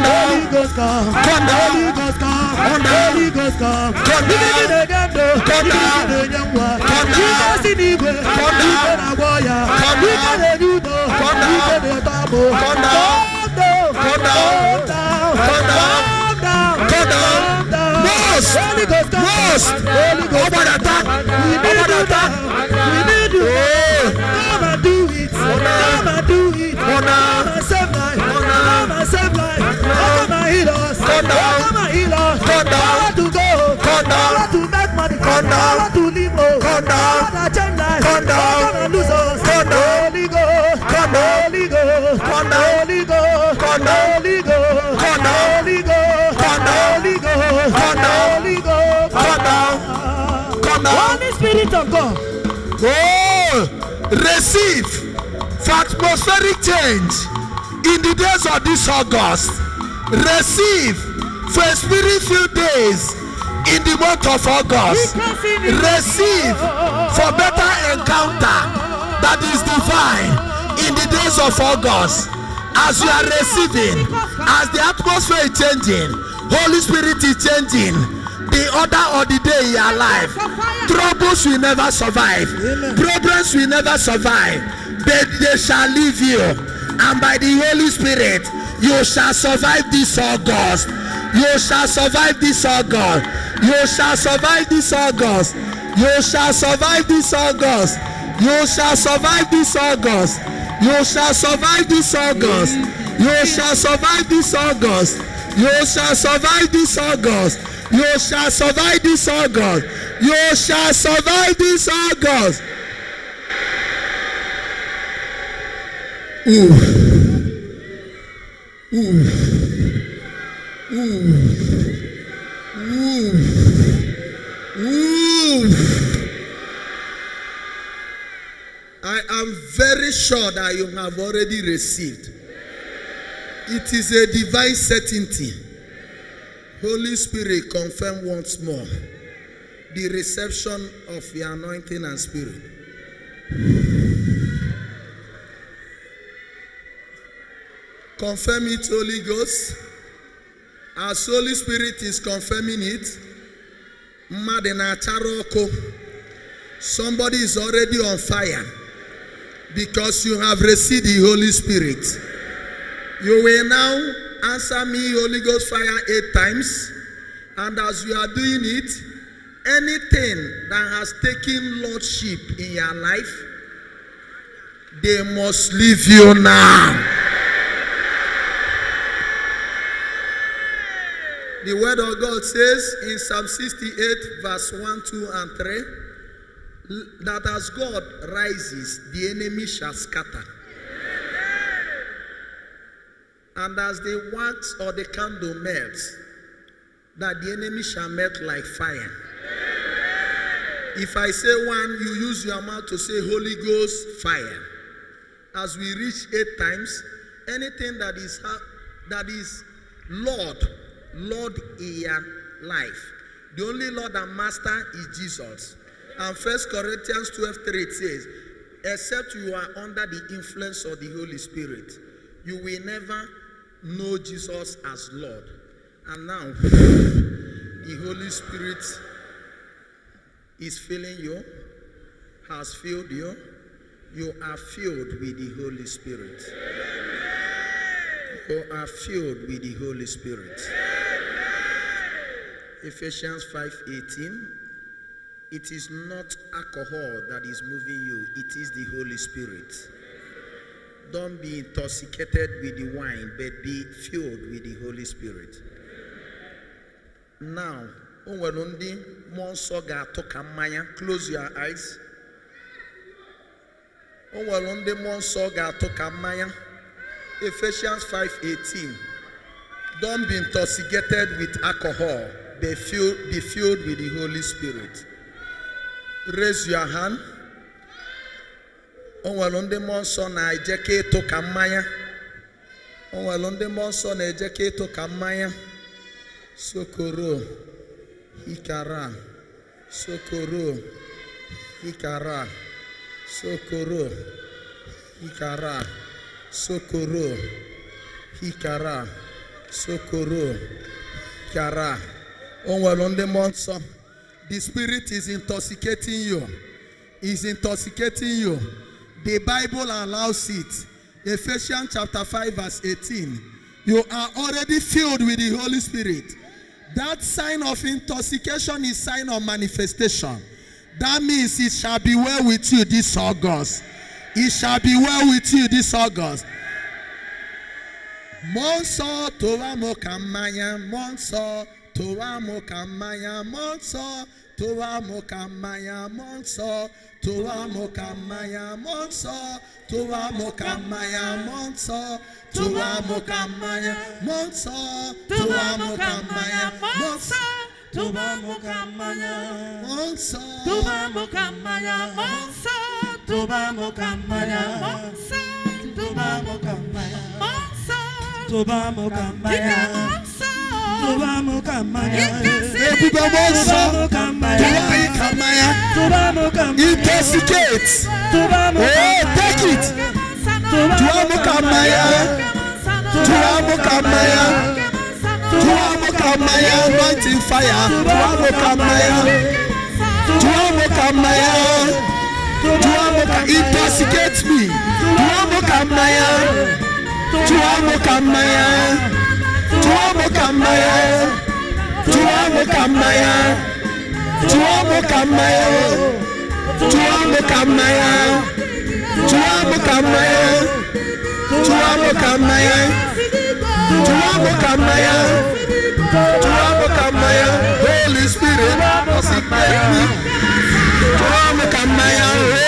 down. Come down. Come down. Come down. Come down. Come Holy Spirit of God. Receive for atmospheric change in the days of this August. Receive for spirit-filled days in the month of August. Receive for better encounter that is divine in the days of August. As you are receiving, as the atmosphere is changing, Holy Spirit is changing the order of the day in your life. Troubles will never survive. Problems will never survive. But they shall leave you. And by the Holy Spirit, you shall survive this August. You shall survive this August. You shall survive this August. You shall survive this August. You shall survive this August. You shall survive this August. You shall survive this August. You shall survive this August. You shall survive this August. You shall survive this August. I am very sure that you have already received. It is a divine certainty. Holy Spirit, confirm once more the reception of your anointing and spirit. Confirm it, Holy Ghost. As Holy Spirit is confirming it, somebody is already on fire because you have received the Holy Spirit. You will now answer me, Holy Ghost fire, 8 times. And as you are doing it, anything that has taken lordship in your life, they must leave you now. The word of God says in Psalm 68 verse 1, 2 and 3, that as God rises, the enemy shall scatter. And as the wax or the candle melts, that the enemy shall melt like fire. If I say 1, you use your mouth to say Holy Ghost fire. As we reach 8 times, anything that is Lord in your life, the only Lord and Master is Jesus. And 1 Corinthians 12:3 it says, except you are under the influence of the Holy Spirit, you will never know Jesus as Lord. And now the Holy Spirit is filling you, has filled you. You are filled with the Holy Spirit. You are filled with the Holy Spirit. Ephesians 5:18. It is not alcohol that is moving you, it is the Holy Spirit. Don't be intoxicated with the wine, but be filled with the Holy Spirit. Now, close your eyes. Ephesians 5:18. Don't be intoxicated with alcohol, be filled with the Holy Spirit. Raise your hand. Onwalonde monso na ejeke to kamaya. Onwalonde monso na ejeke to kamaya. Sokoro. Hikara. Sokoro. Hikara. Sokoro. Hikara. Sokoro. Hikara. Sokoro. Hikara. Onwalonde monso. The Spirit is intoxicating you. Is intoxicating you. The Bible allows it. Ephesians chapter 5 verse 18. You are already filled with the Holy Spirit. That sign of intoxication is sign of manifestation. That means it shall be well with you this August. It shall be well with you this August. Monso towa mokamaya, monso towa mokamaya, monso towa mokamaya, monso towa mokamaya, monso towa mokamaya, monso towa mokamaya, monso towa mokamaya, monso towa mokamaya, monso towa mokamaya, monso towa mokamaya, monso towa mokamaya, monso towa mokamaya, intoxicate. Take it. Anointing fire. Intoxicate me.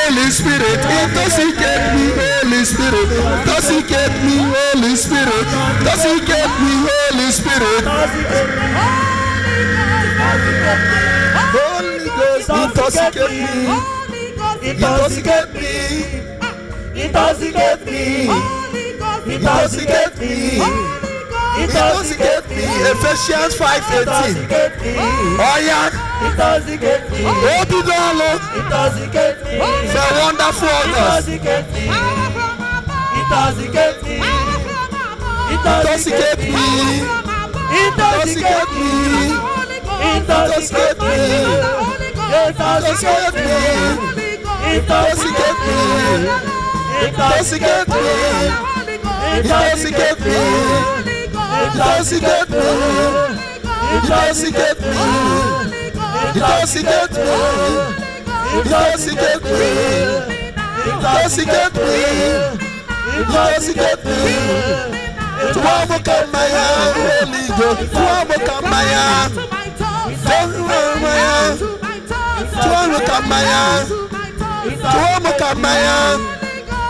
Holy Spirit, intoxicate me. Holy Spirit, intoxicate me. Holy Spirit, intoxicate me. Holy Spirit, intoxicate me. Holy Spirit. Holy Ghost, intoxicate me. Intoxicate me. Intoxicate me. Intoxicate me. Intoxicate me. Ephesians 5:18. Oh yeah. Intoxicate me. Oh be done. Intoxicate me. The wonderful August. Intoxicate me. Intoxicate me. Intoxicate me. Intoxicate me. Intoxicate me. Intoxicate me. Intoxicate me. Intoxicate me. Intoxicate me. Intoxicate me. Intoxicate me. Intoxicate me. Intoxicate me. Intoxicate me. To overcome my Holy Ghost. To overcome my to overcome my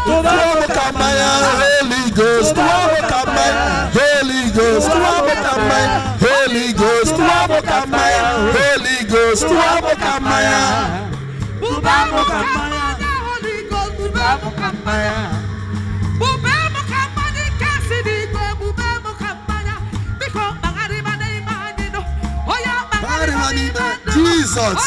to overcome my Holy Ghost. To overcome my Holy Ghost. To overcome my Holy Ghost. To overcome my Holy Ghost. To overcome my Holy Ghost. Jesus.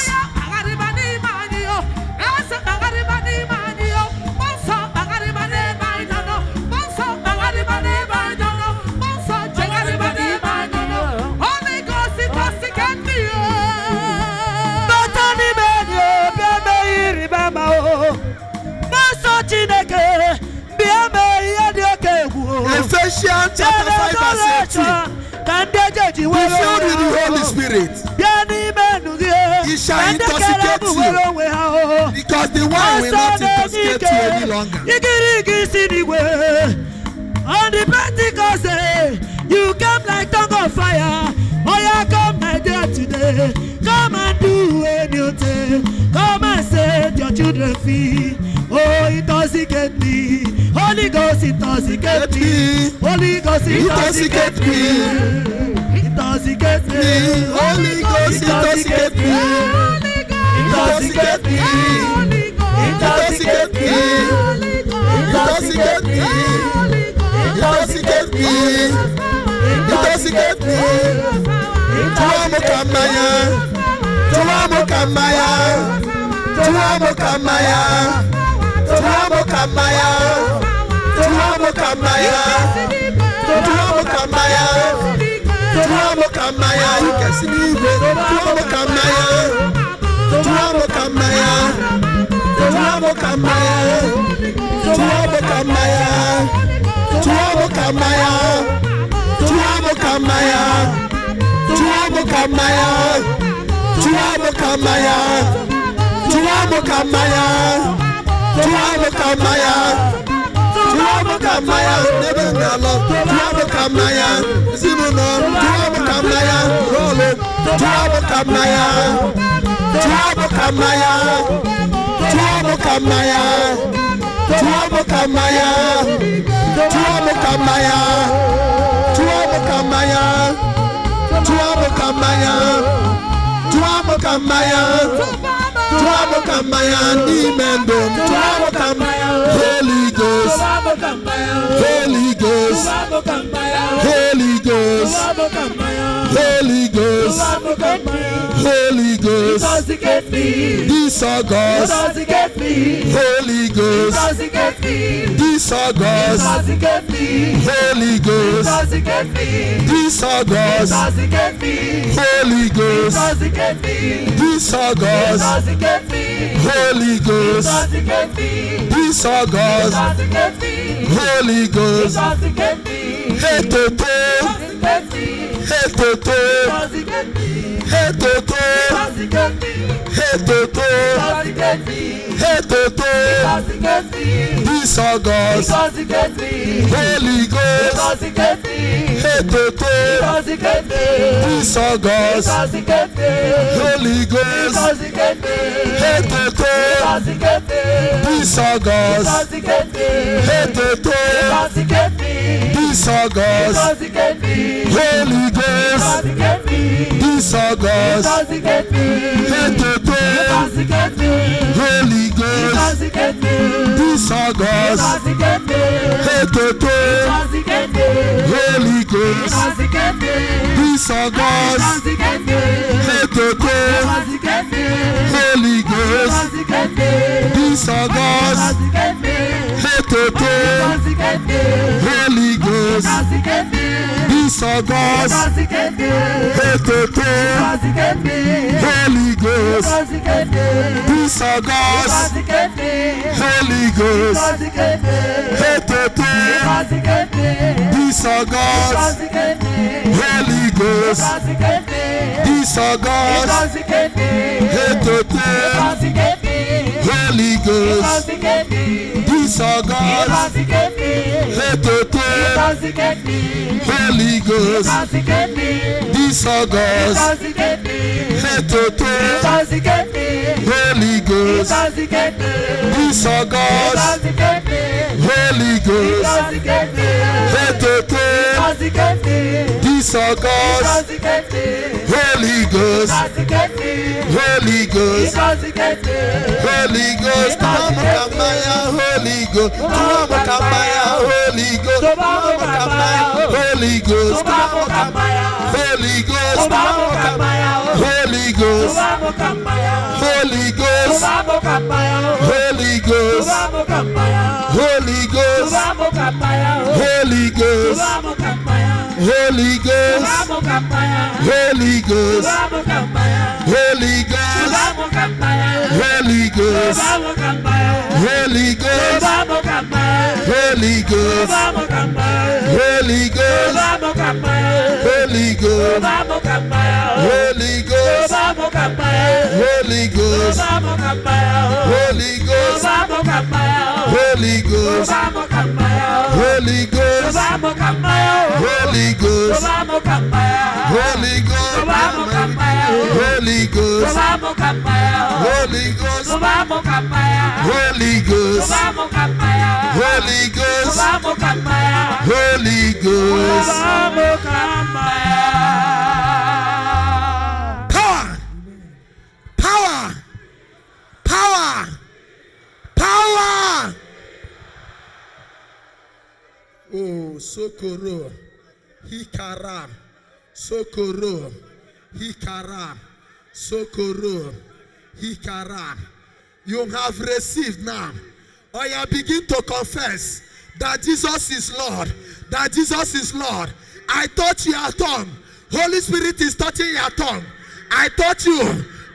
Ephesians chapter 5 verse 18. Be filled with the Holy Spirit. He shall intoxicate intoxicate you. Because the wine will not intoxicate you any longer. On the Pentecost day, you came like tongue of fire. Oh yeah, come my dear today. Come and do a new thing. Come and set your children free. Oh, intoxicate me. Holy Ghost, intoxicate me. Holy Ghost, intoxicate me. Intoxicate me. Holy Ghost, intoxicate me. Intoxicate me. Intoxicate me. Intoxicate me. Intoxicate me. Intoxicate me. Tuamo kamaya. Tuamo kamaya. Tuamo kamaya. Tuamo kamaya. Tuamo kamaya. Tuamo kamaya. Tuamo kamaya. You can see me. Tuamo kamaya. Tuamo kamaya. Tuamo kamaya. Tuamo kamaya. Tuamo kamaya. Tuamo kamaya. Tuamo kamaya. Tuamo kamaya. Tuamo kamaya. Tuamo kamaya. Tuamo kamaya. Never know. Tuamo kamaya. Zimuno. Tuamo kamaya. Roll it. Tuamo kamaya. Tuamo kamaya. Tuamo kamaya. Tuamo kamaya. Tuamo kamaya. Tuamo kamaya. Tuamo kamaya. Tuamo kamaya. Tuamo kamaya. Nimendo. Tuamo kamaya. Holy Ghost. Holy Ghost. Holy Ghost. Holy Ghost. Holy Ghost. This August. Holy Ghost. This August. Holy Ghost. This August. Holy Ghost. This August. Holy Ghost. This August. Holy Ghost. Hey Toto. Hey Toto. Hey Toto. Hey Toto. Hey Toto. This August. Holy Ghost. Hey Toto. This August. Holy Ghost. Hey Toto. This August. Hey Toto. This August. Holy Ghost. This August. Hey Toto. Holy Ghost. This August. Hey Toto. Holy Ghost. This August. Hey Toto. Holy Ghost. This August. Hey Toto. Holy Ghost. This August. Hey Toto. Holy Ghost. This August. Holy Ghost. Hey Toto. This August. Holy Ghost. This August. Hey Toto. Holy Ghost. This August. Hey Toto. Holy Ghost. This August. Hey Toto. Holy Ghost. This August. Holy Ghost. Hey Toto. This August. Holy Ghost. Holy Ghost. Holy Ghost. Tuamo kamaya. Holy Ghost. Tuamo kamaya. Holy Ghost. Tuamo kamaya. Holy Ghost. Tuamo kamaya. Holy Ghost. Tuamo kamaya. Holy Ghost. Holy Ghost. Holy Ghost. Holy Ghost. Holy Ghost. Holy Ghost. Holy Ghost. Holy Ghost. Holy Ghost. Holy Ghost. Holy Ghost. Holy Ghost. Holy Ghost. Holy Ghost. Holy Ghost. Ghost, Holy Ghost, Holy Ghost, Holy Ghost, Holy Ghost, Holy Ghost, Holy Ghost, Holy Ghost, Holy Ghost. Power, power, power. Oh, Sokoro, Hikara, Sokoro, Hikara, Sokoro, Hikara. You have received now. Or you begin to confess that Jesus is Lord. That Jesus is Lord. I touch your tongue. Holy Spirit is touching your tongue. I touch you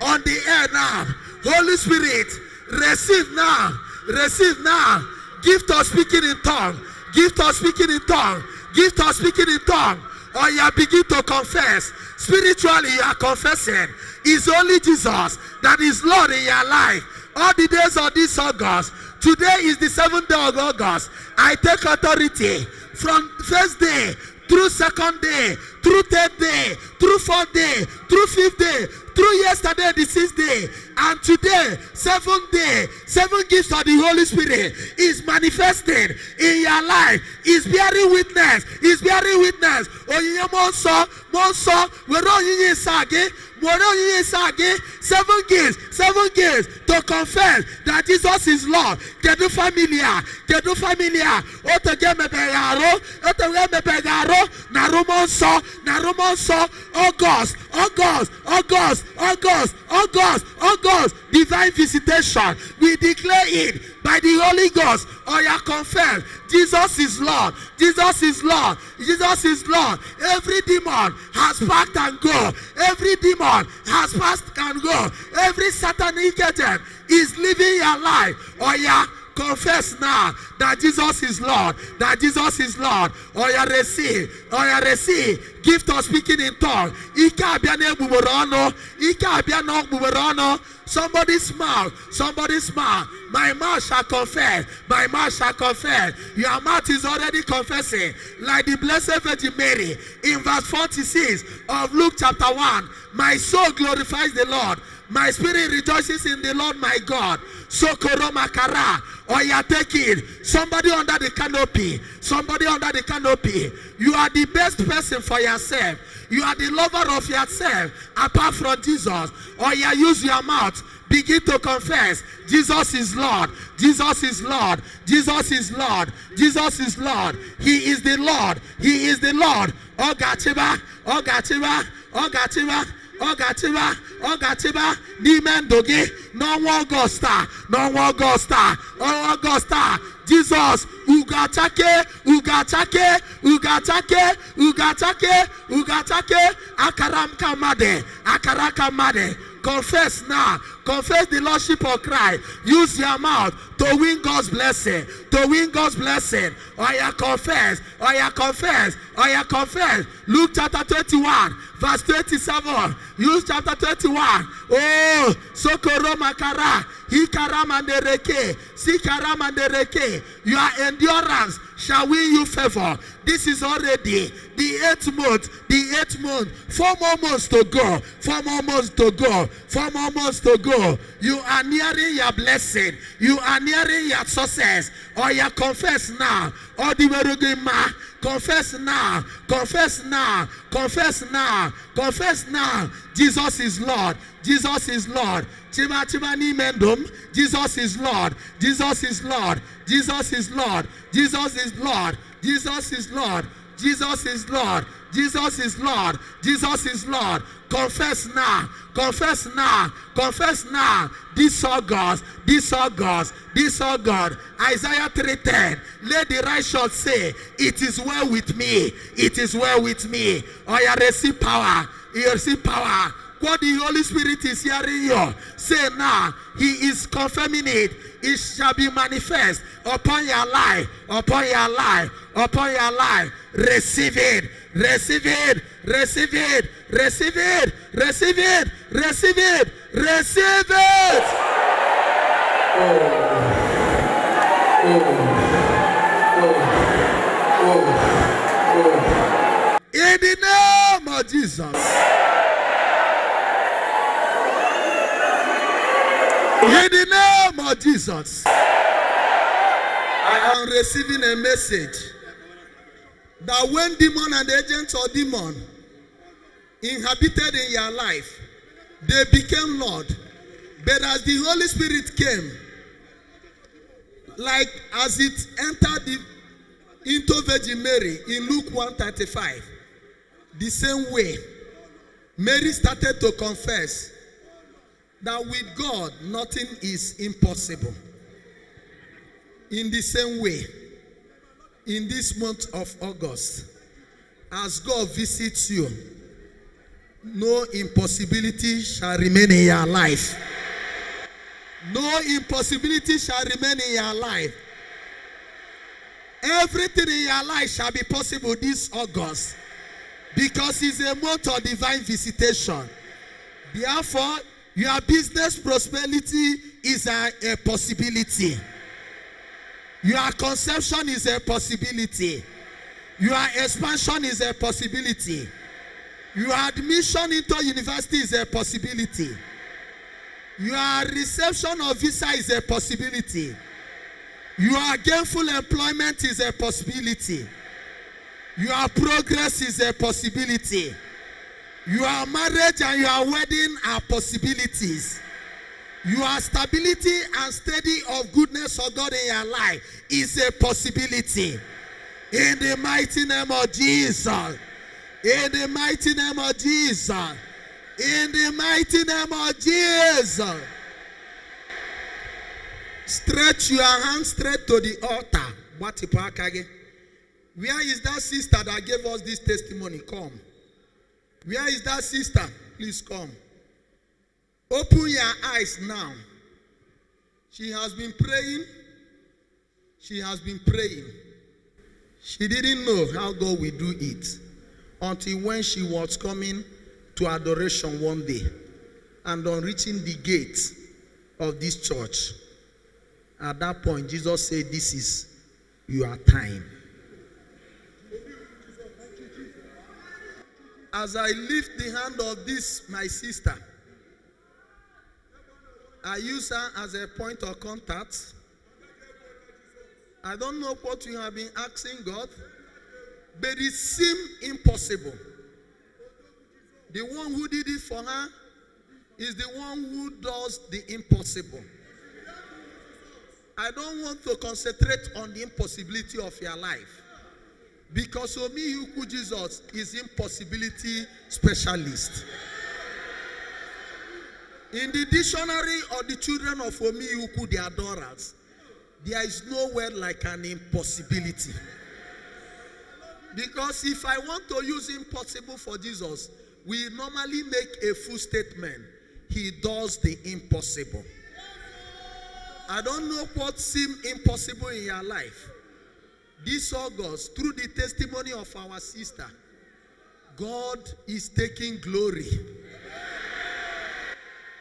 on the air now. Holy Spirit, receive now. Receive now. Gift of speaking in tongue. Gift of speaking in tongue. Gift of speaking in tongue. Or you begin to confess. Spiritually, you are confessing. It's only Jesus that is Lord in your life. All the days of this August. Today is the 7th day of August. I take authority from first day through second day, through third day, through fourth day, through fifth day, through yesterday, the 6th day, and today, 7th day. 7 gifts of the Holy Spirit is manifesting in your life. Is bearing witness. Is bearing witness. Seven gifts to confess that Jesus is Lord. Kedu familiar. August, divine visitation. We declare it by the Holy Ghost. Or you confess, Jesus is Lord. Jesus is Lord. Jesus is Lord. Every demon has packed and go. Every demon has passed and go. Every satanic agent is living your life. Or you confess now that Jesus is Lord. That Jesus is Lord. Or you receive. Or you receive. Gift of speaking in tongue. Somebody smile. Somebody smile. My mouth shall confess. My mouth shall confess. Your mouth is already confessing. Like the Blessed Virgin Mary. In verse 46 of Luke chapter 1. My soul glorifies the Lord. My spirit rejoices in the Lord my God. Sokoro makara. Or you are taking somebody under the canopy. Somebody under the canopy. You are the best person for yourself. You are the lover of yourself apart from Jesus. Or you use your mouth. Begin to confess. Jesus is Lord. Jesus is Lord. Jesus is Lord. Jesus is Lord. He is the Lord. He is the Lord. Ogatiba. Ogatiba. Ogatiba. Ogatiba, Ogatiba, Nimen Doge, no Augusta, no Augusta, oh Augusta, Jesus, Ugatake, Ugatake, Ugatake, Ugatake, Ugatake, Akaram Kamade, Akarakamade. Confess now. Confess the Lordship of Christ. Use your mouth to win God's blessing. To win God's blessing. Or you confess. Or you confess. Or you confess. Luke chapter 21. Verse 27. Luke chapter 21. Oh, Sokoro Makara. Hikaram and Dereke. Sikaram and Dereke. Your endurance shall win you favor. This is already the 8th month. The 8th month. 4 more months to go. 4 more months to go. 4 more months to go. You are nearing your blessing. You are nearing your success. Or you confess now. Or the Verugima. Confess now. Confess now. Confess now. Confess now. Jesus is Lord. Jesus is Lord. Chiba chiba ni mendum. Jesus is Lord. Jesus is Lord. Jesus is Lord. Jesus is Lord. Jesus is Lord. Jesus is Lord. Jesus is Lord. Jesus is Lord. Confess now. Confess now. Confess now. This August. This August. This August. Isaiah 3:10. Let the righteous say, it is well with me. It is well with me. Or you receive power. You receive power. What the Holy Spirit is hearing you say now, He is confirming it. It shall be manifest upon your life, upon your life, upon your life. Receive it, receive it, receive it, receive it, receive it, receive it, receive it. Oh. Oh. In the name of Jesus. In the name of Jesus. I am receiving a message that when demon and agents or demon inhabited in your life, they became Lord. But as the Holy Spirit came, like as it entered into Virgin Mary in Luke 1:35, the same way, Mary started to confess that with God, nothing is impossible. In the same way, in this month of August, as God visits you, no impossibility shall remain in your life. No impossibility shall remain in your life. Everything in your life shall be possible this August, because it's a month of divine visitation. Therefore, your business prosperity is a possibility. Your conception is a possibility. Your expansion is a possibility. Your admission into university is a possibility. Your reception of visa is a possibility. Your gainful employment is a possibility. Your progress is a possibility. Your marriage and your wedding are possibilities. Your stability and steady of goodness of God in your life is a possibility. In the mighty name of Jesus. In the mighty name of Jesus. In the mighty name of Jesus. Stretch your hand straight to the altar. Where is that sister that gave us this testimony? Come. Where is that sister? Please come. Open your eyes now. She has been praying. She has been praying. She didn't know how God will do it until when she was coming to adoration one day, and on reaching the gate of this church, at that point Jesus said, "This is your time." As I lift the hand of this my sister, I use her as a point of contact. I don't know what you have been asking God, but it seemed impossible. The one who did it for her is the one who does the impossible. I don't want to concentrate on the impossibility of your life, because Omiyuku Jesus is impossibility specialist. In the dictionary of the children of Omiyuku, the adorers, there is no word like an impossibility. Because if I want to use impossible for Jesus, we normally make a full statement. He does the impossible. I don't know what seemed impossible in your life. This August, through the testimony of our sister, God is taking glory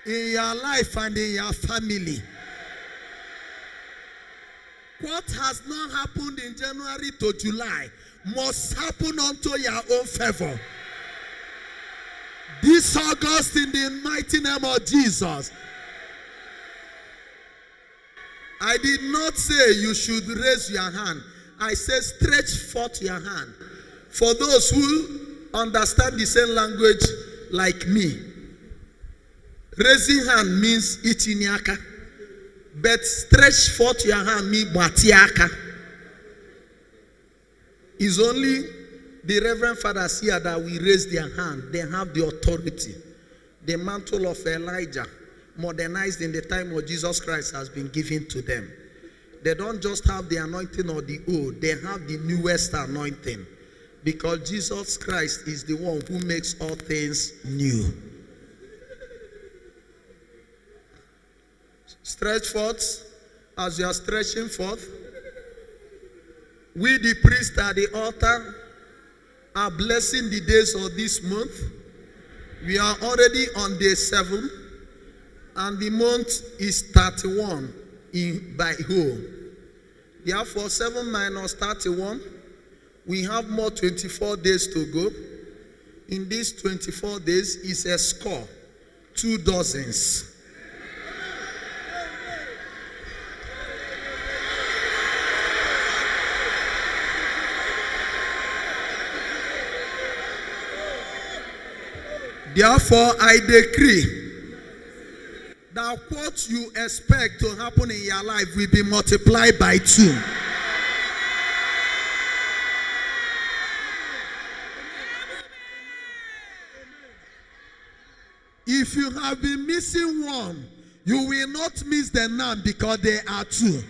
in your life and in your family. What has not happened in January to July must happen unto your own favor. This August, in the mighty name of Jesus. I did not say you should raise your hand. I said stretch forth your hand. For those who understand the same language like me, raising hand means itinyaka. But stretch forth your hand means batiaka. It's only the Reverend Fathers here that we raise their hand. They have the authority. The mantle of Elijah, modernized in the time of Jesus Christ, has been given to them. They don't just have the anointing or the old. They have the newest anointing. Because Jesus Christ is the one who makes all things new. Stretch forth. As you are stretching forth, we the priests at the altar are blessing the days of this month. We are already on day 7, and the month is 31 by whole. Therefore, 7 minus 31, we have more 24 days to go. in these 24 days is a score, 2 dozens. Therefore, I decree that what you expect to happen in your life will be multiplied by 2. If you have been missing one, you will not miss the none because there are 2.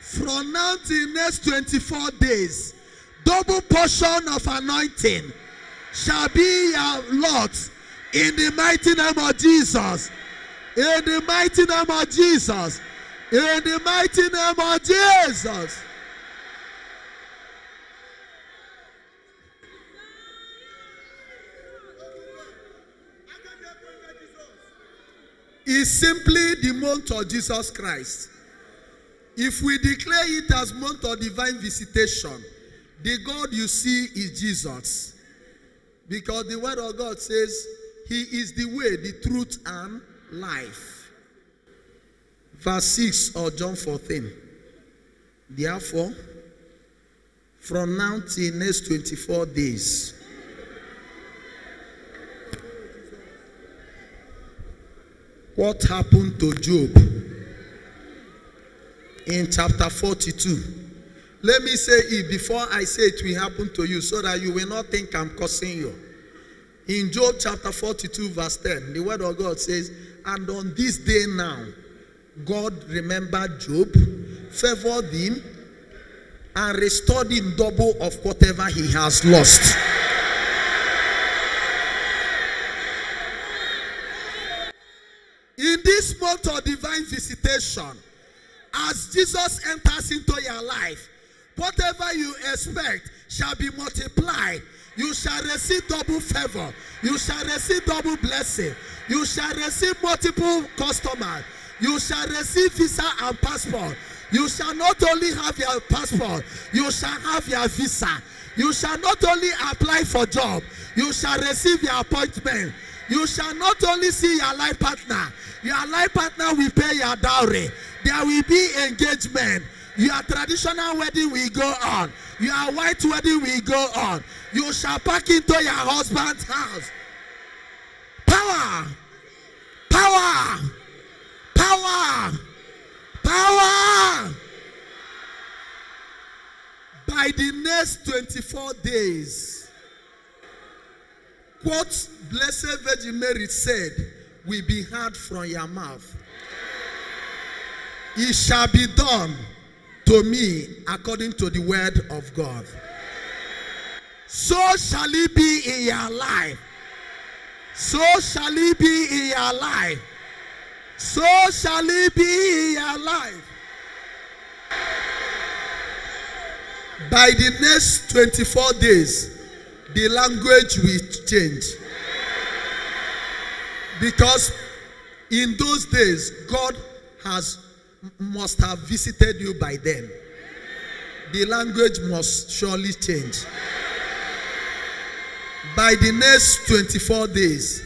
From now till next 24 days, double portion of anointing shall be your lot in the mighty name of Jesus. In the mighty name of Jesus. In the mighty name of Jesus. It's simply the month of Jesus Christ. If we declare it as month of divine visitation, the God you see is Jesus. Because the word of God says, He is the way, the truth, and life. Verse 6 of John 14. Therefore, from now till next 24 days, what happened to Job in chapter 42? Let me say it before I say it will happen to you so that you will not think I'm cursing you. In Job chapter 42 verse 10, the word of God says, and on this day now, God remembered Job, favored him, and restored him double of whatever he has lost. In this month of divine visitation, as Jesus enters into your life, whatever you expect shall be multiplied. You shall receive double favor. You shall receive double blessing. You shall receive multiple customers. You shall receive visa and passport. You shall not only have your passport, you shall have your visa. You shall not only apply for job, you shall receive your appointment. You shall not only see your life partner, your life partner will pay your dowry. There will be engagement. Your traditional wedding will go on. Your white wedding will go on. You shall pack into your husband's house. Power! Power! Power! Power! By the next 24 days, what Blessed Virgin Mary said will be heard from your mouth. It shall be done to me according to the word of God. So shall it be in your life. So shall it be in your life. So shall it be in your life. By the next 24 days, the language will change. Because in those days, God must have visited you by then. The language must surely change. By the next 24 days,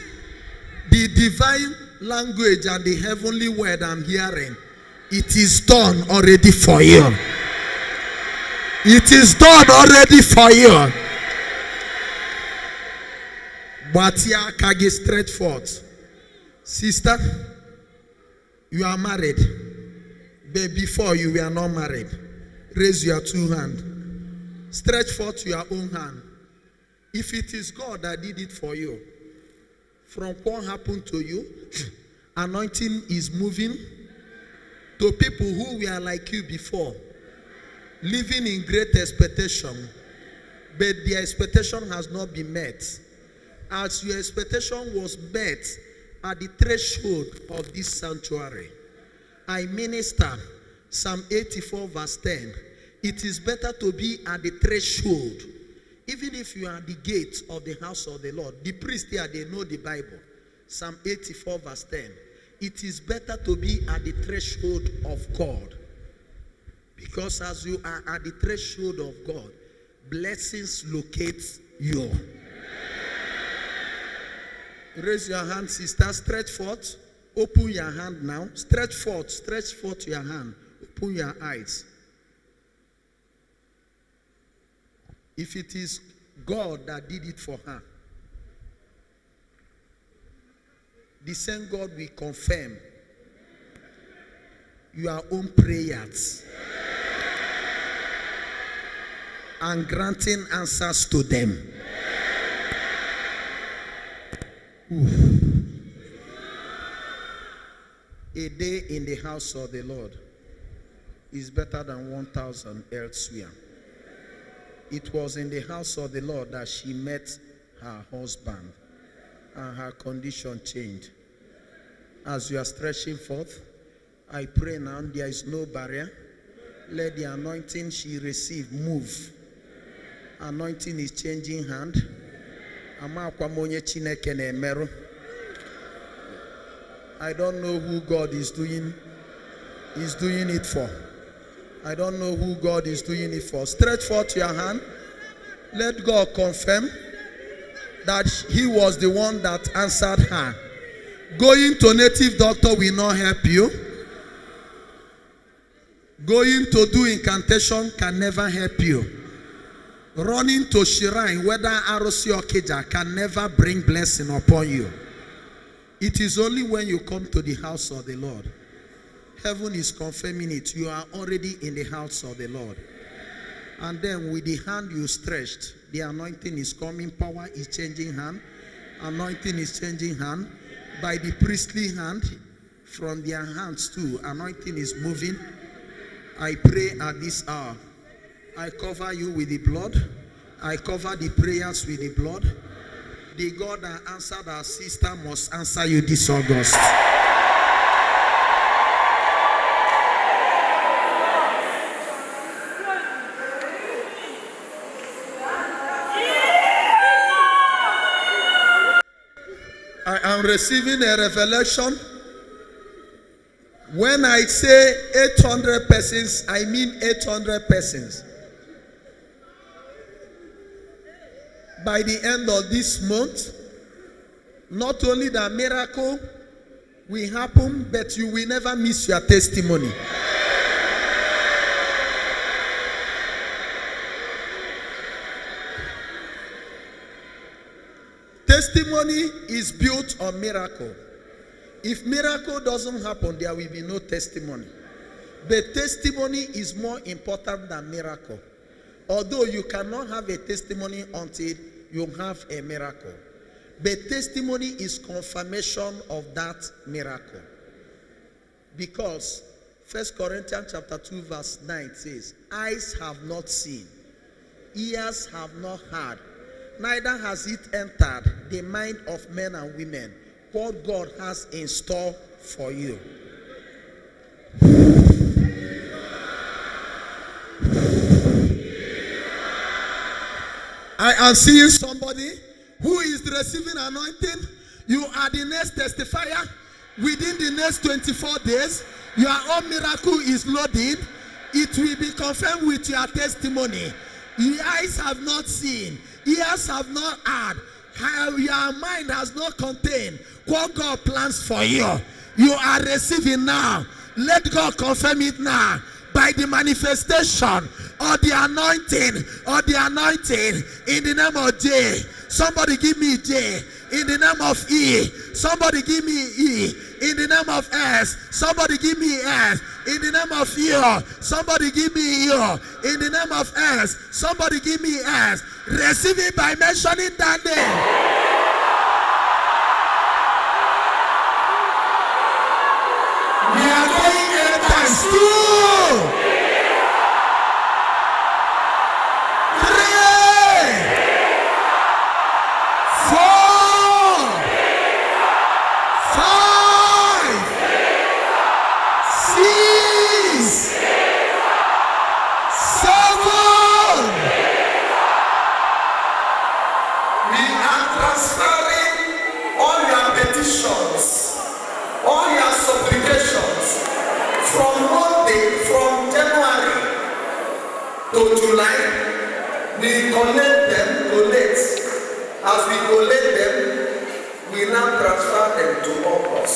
the divine language and the heavenly word I'm hearing, it is done already for you. It is done already for you. But here, Kage, stretch forth. Sister, you are married. But before you were not married. Raise your 2 hands. Stretch forth your own hand. If it is God that did it for you, from what happened to you, anointing is moving to people who were like you before, living in great expectation, but their expectation has not been met. As your expectation was met at the threshold of this sanctuary, I minister Psalm 84 verse 10. It is better to be at the threshold, even if you are at the gate of the house of the Lord. The priests here, they know the Bible. Psalm 84 verse 10. It is better to be at the threshold of God. Because as you are at the threshold of God, blessings locate you. Raise your hand, sister. Stretch forth. Open your hand now. Stretch forth your hand. Open your eyes. If it is God that did it for her, the same God will confirm your own prayers and granting answers to them. A day in the house of the Lord is better than 1,000 elsewhere. It was in the house of the Lord that she met her husband and her condition changed. As you are stretching forth, I pray now there is no barrier. Let the anointing she received move. Anointing is changing hand. I don't know who God is doing it for. I don't know who God is doing it for. Stretch forth your hand. Let God confirm that He was the one that answered her. Going to native doctor will not help you. Going to do incantation can never help you. Running to shrine, whether Arosi or Keja, can never bring blessing upon you. It is only when you come to the house of the Lord. Heaven is confirming it. You are already in the house of the Lord. And then with the hand you stretched, the anointing is coming. Power is changing hand. Anointing is changing hand. By the priestly hand, from their hands too, anointing is moving. I pray at this hour. I cover you with the blood. I cover the prayers with the blood. The God that answered our sister must answer you this August. I am receiving a revelation. When I say 800 persons, I mean 800 persons. By the end of this month, not only the miracle will happen, but you will never miss your testimony. Testimony is built on miracle. If miracle doesn't happen, there will be no testimony. But testimony is more important than miracle. Although you cannot have a testimony until you have a miracle. But testimony is confirmation of that miracle. Because 1 Corinthians chapter 2 verse 9 says, eyes have not seen, ears have not heard, neither has it entered the mind of men and women what God has in store for you. I am seeing somebody who is receiving anointing. You are the next testifier. Within the next 24 days, your own miracle is loading. It will be confirmed with your testimony. Your eyes have not seen, ears have not heard, your mind has not contained what God plans for you. You are receiving now. Let God confirm it now by the manifestation or the anointing in the name of J. Somebody give me J. In the name of E. Somebody give me E. In the name of S. Somebody give me S. In the name of U. Somebody give me U. In the name of S. Somebody give me S. Receive it by mentioning that name. We are going 8 times 2. 4, 5, 6, 7. We collect them, collect. As we collect them, we now transfer them to us.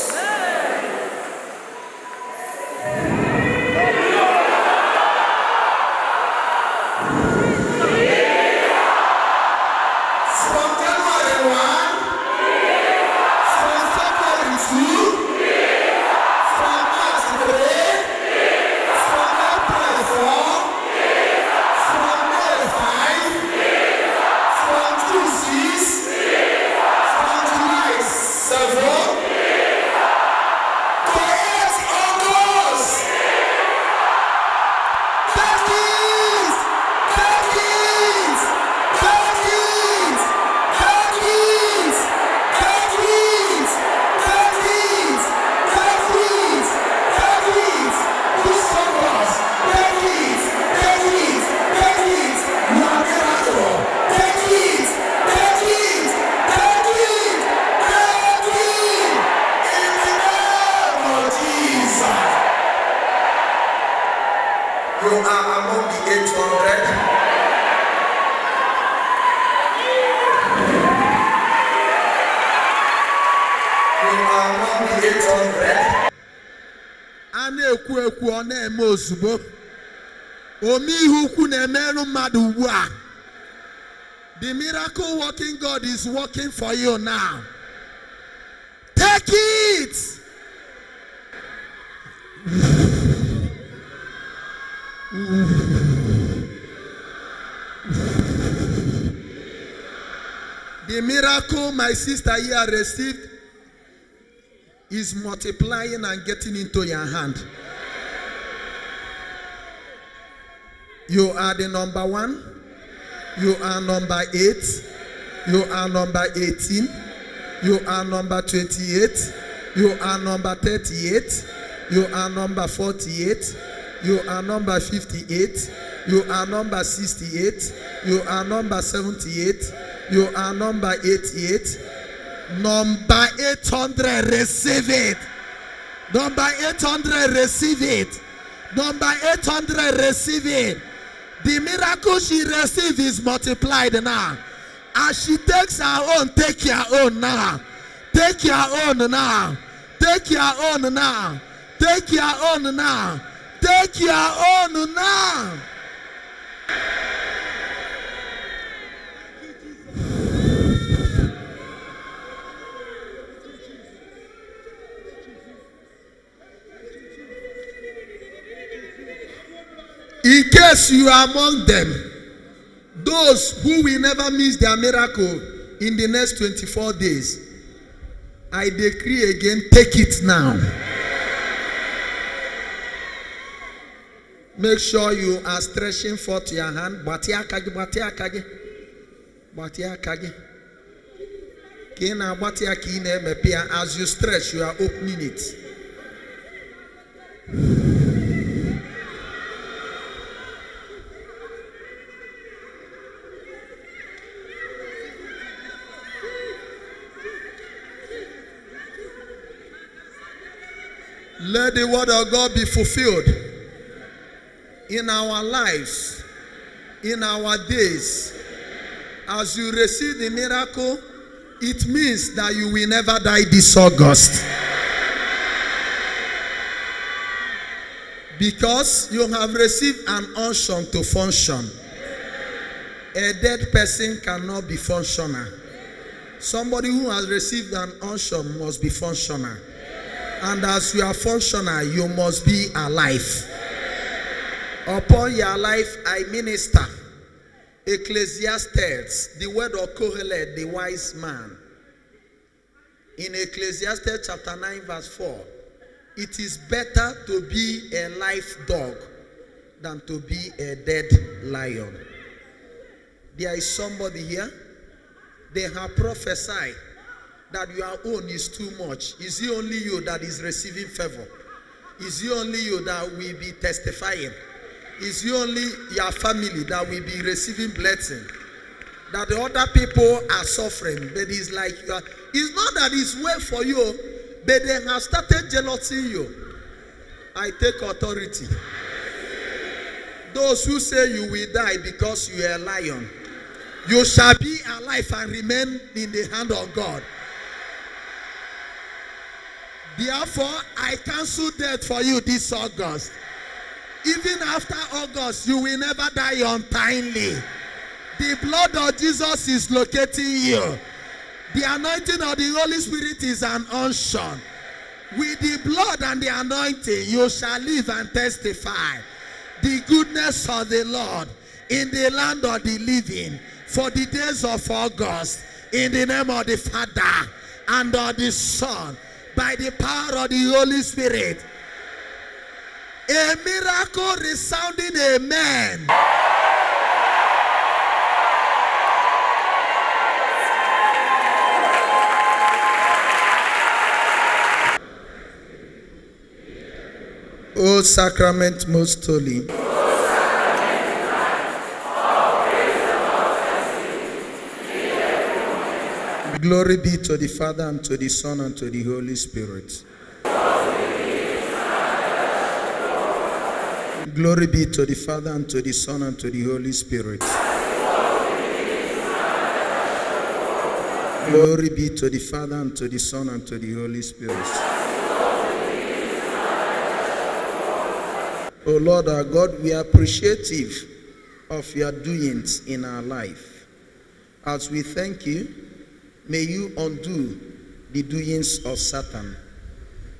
You are among the 800. You are among the 800. Ana ekwu ọ na-eme ozugbo. Omi ihe ukwu na-emerụ mmadụ ugbu a. The miracle working God is working for you now. Take it. The miracle my sister here received is multiplying and getting into your hand. You are the number 1. You are number 8. You are number 18. You are number 28. You are number 38. You are number 48. You are number 58. You are number 68. You are number 78. You are number 88. Number 800, receive it. Number 800, receive it. Number 800, receive it. The miracle she received is multiplied now. As she takes her own, take your own now. Take your own now. Take your own now. Take your own now. Take your own now. In case you are among them, those who will never miss their miracle in the next 24 days, I decree again, take it now. Make sure you are stretching forth your hand. As you stretch, you are opening it. Let the word of God be fulfilled in our lives, in our days. As you receive the miracle, it means that you will never die this August. Because you have received an unction to function. A dead person cannot be functional. Somebody who has received an unction must be functional. And as you are functional, you must be alive. Upon your life, I minister. Ecclesiastes, the word of Kohelet, the wise man. In Ecclesiastes chapter 9 verse 4, it is better to be a live dog than to be a dead lion. There is somebody here, they have prophesied that your own is too much. Is it only you that is receiving favor? Is it only you that will be testifying? Is it only your family that will be receiving blessing? That the other people are suffering, but it's like you are, it's not that it's well for you, but they have started jealousy you. I take authority. those who say you will die because you are a lion. You shall be alive and remain in the hand of God. Therefore, I cancel death for you this August. Even after August, you will never die untimely. The blood of Jesus is locating you. The anointing of the Holy Spirit is an unction. With the blood and the anointing, you shall live and testify the goodness of the Lord in the land of the living for the days of August, in the name of the Father and of the Son, by the power of the Holy Spirit. A miracle resounding amen. O sacrament most holy, glory be to the Father, and to the Son, and to the Holy Spirit. Glory be to the Father, and to the Son, and to the Holy Spirit. Glory be to the Father, and to the Son, and to the Holy Spirit. O Lord our God, we are appreciative of your doings in our life. As we thank you, may you undo the doings of Satan.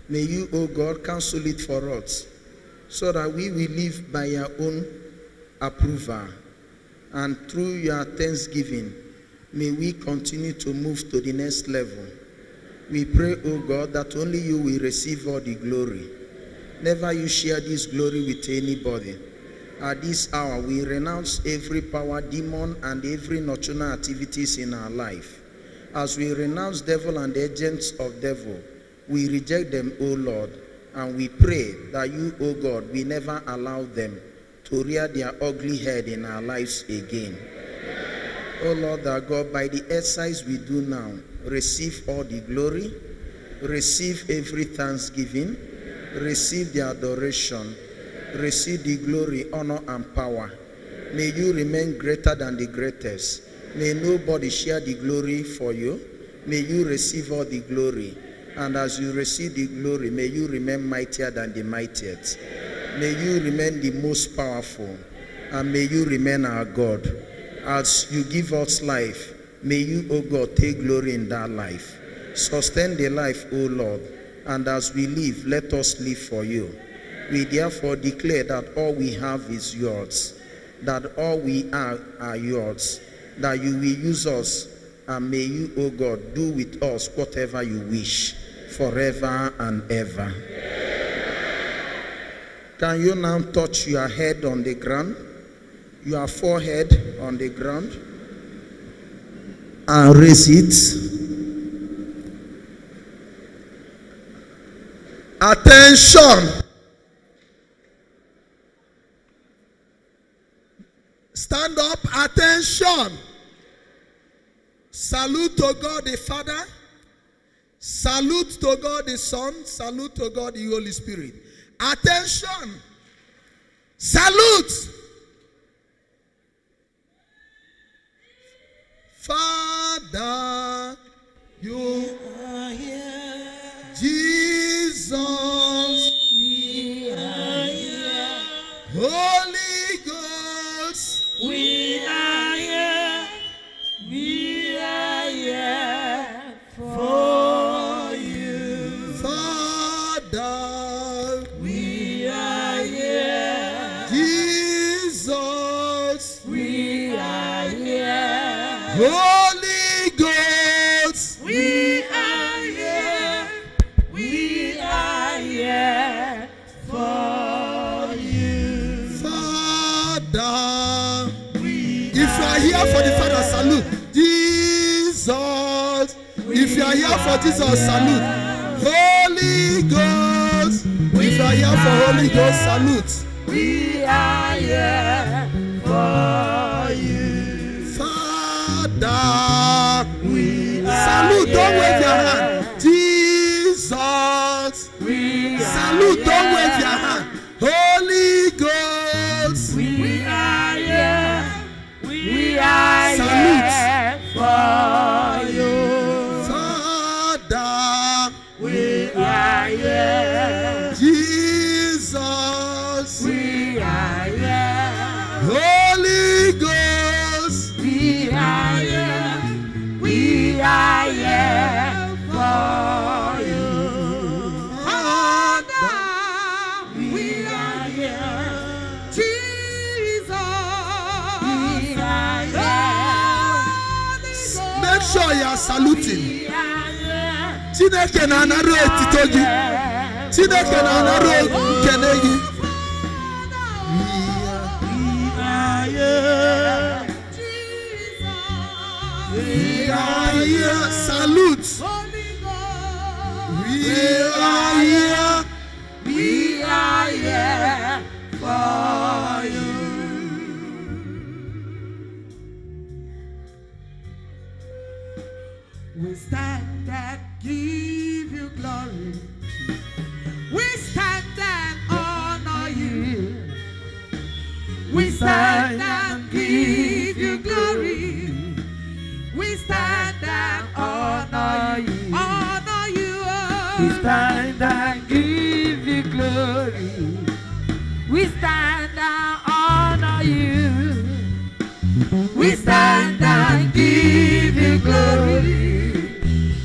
May you, O God, cancel it for us, so that we will live by your own approval. And through your thanksgiving, may we continue to move to the next level. We pray, O God, that only you will receive all the glory. Never you share this glory with anybody. At this hour, we renounce every power, demon, and every nocturnal activities in our life. As we renounce devil and agents of devil, we reject them, O Lord, and we pray that you, O God, will never allow them to rear their ugly head in our lives again. O Lord our God, by the exercise we do now, receive all the glory, receive every thanksgiving, receive the adoration, receive the glory, honor, and power. May you remain greater than the greatest. May nobody share the glory for you. May you receive all the glory. And as you receive the glory, may you remain mightier than the mightiest. May you remain the most powerful. And may you remain our God. As you give us life, may you, O God, take glory in that life. Sustain the life, O Lord. And as we live, let us live for you. We therefore declare that all we have is yours, that all we are yours, that you will use us, and may you, O God, do with us whatever you wish, forever and ever. Can you now touch your head on the ground, your forehead on the ground, and raise it? Attention! Stand up, attention! Salute to God the Father, salute to God the Son, salute to God the Holy Spirit. Attention! Salute! Father, you are here. Jesus, we are here. Holy Ghost, We are here. We are here for you. Father, We are here. Jesus, We are here. Holy Ghost, We are here. We are here for you. Father. If you are here for the Father, salute. Jesus. If you are here for Jesus, salute. Holy Ghost. If you are here for Holy Ghost, salute. We are here for you. Father. We are Salute, don't wave your here. hand. Jesus. We are Salute, don't wave here. your hand. Holy Ghost. We saluting. Chineke na anaru etito gi. Chineke na anaru ekene gi. We are here. Salute. We are here. We are here for you. We stand and give you glory. We stand and honor you. We stand and give you glory. We stand and honor you. Honor you. We stand and give you glory. We stand and honor you. We stand and give you glory.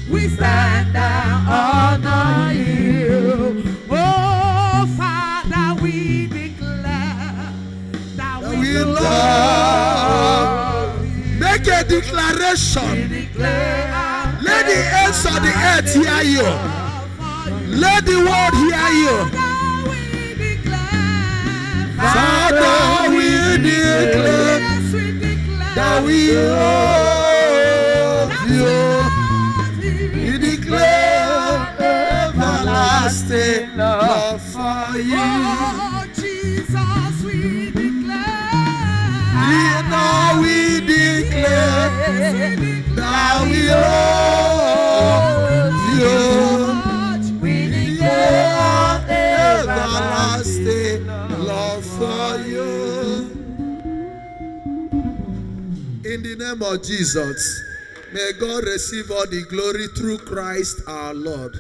We stand and honor you. Oh, Father, we declare that we love you. Make a declaration. Let the ends of the earth hear you. Let the world hear you. Father, we declare that we love you. We declare everlasting love for you. Oh, Jesus, we declare. We declare that we love you. We declare everlasting love for you. In the name of Jesus, may God receive all the glory through Christ our Lord.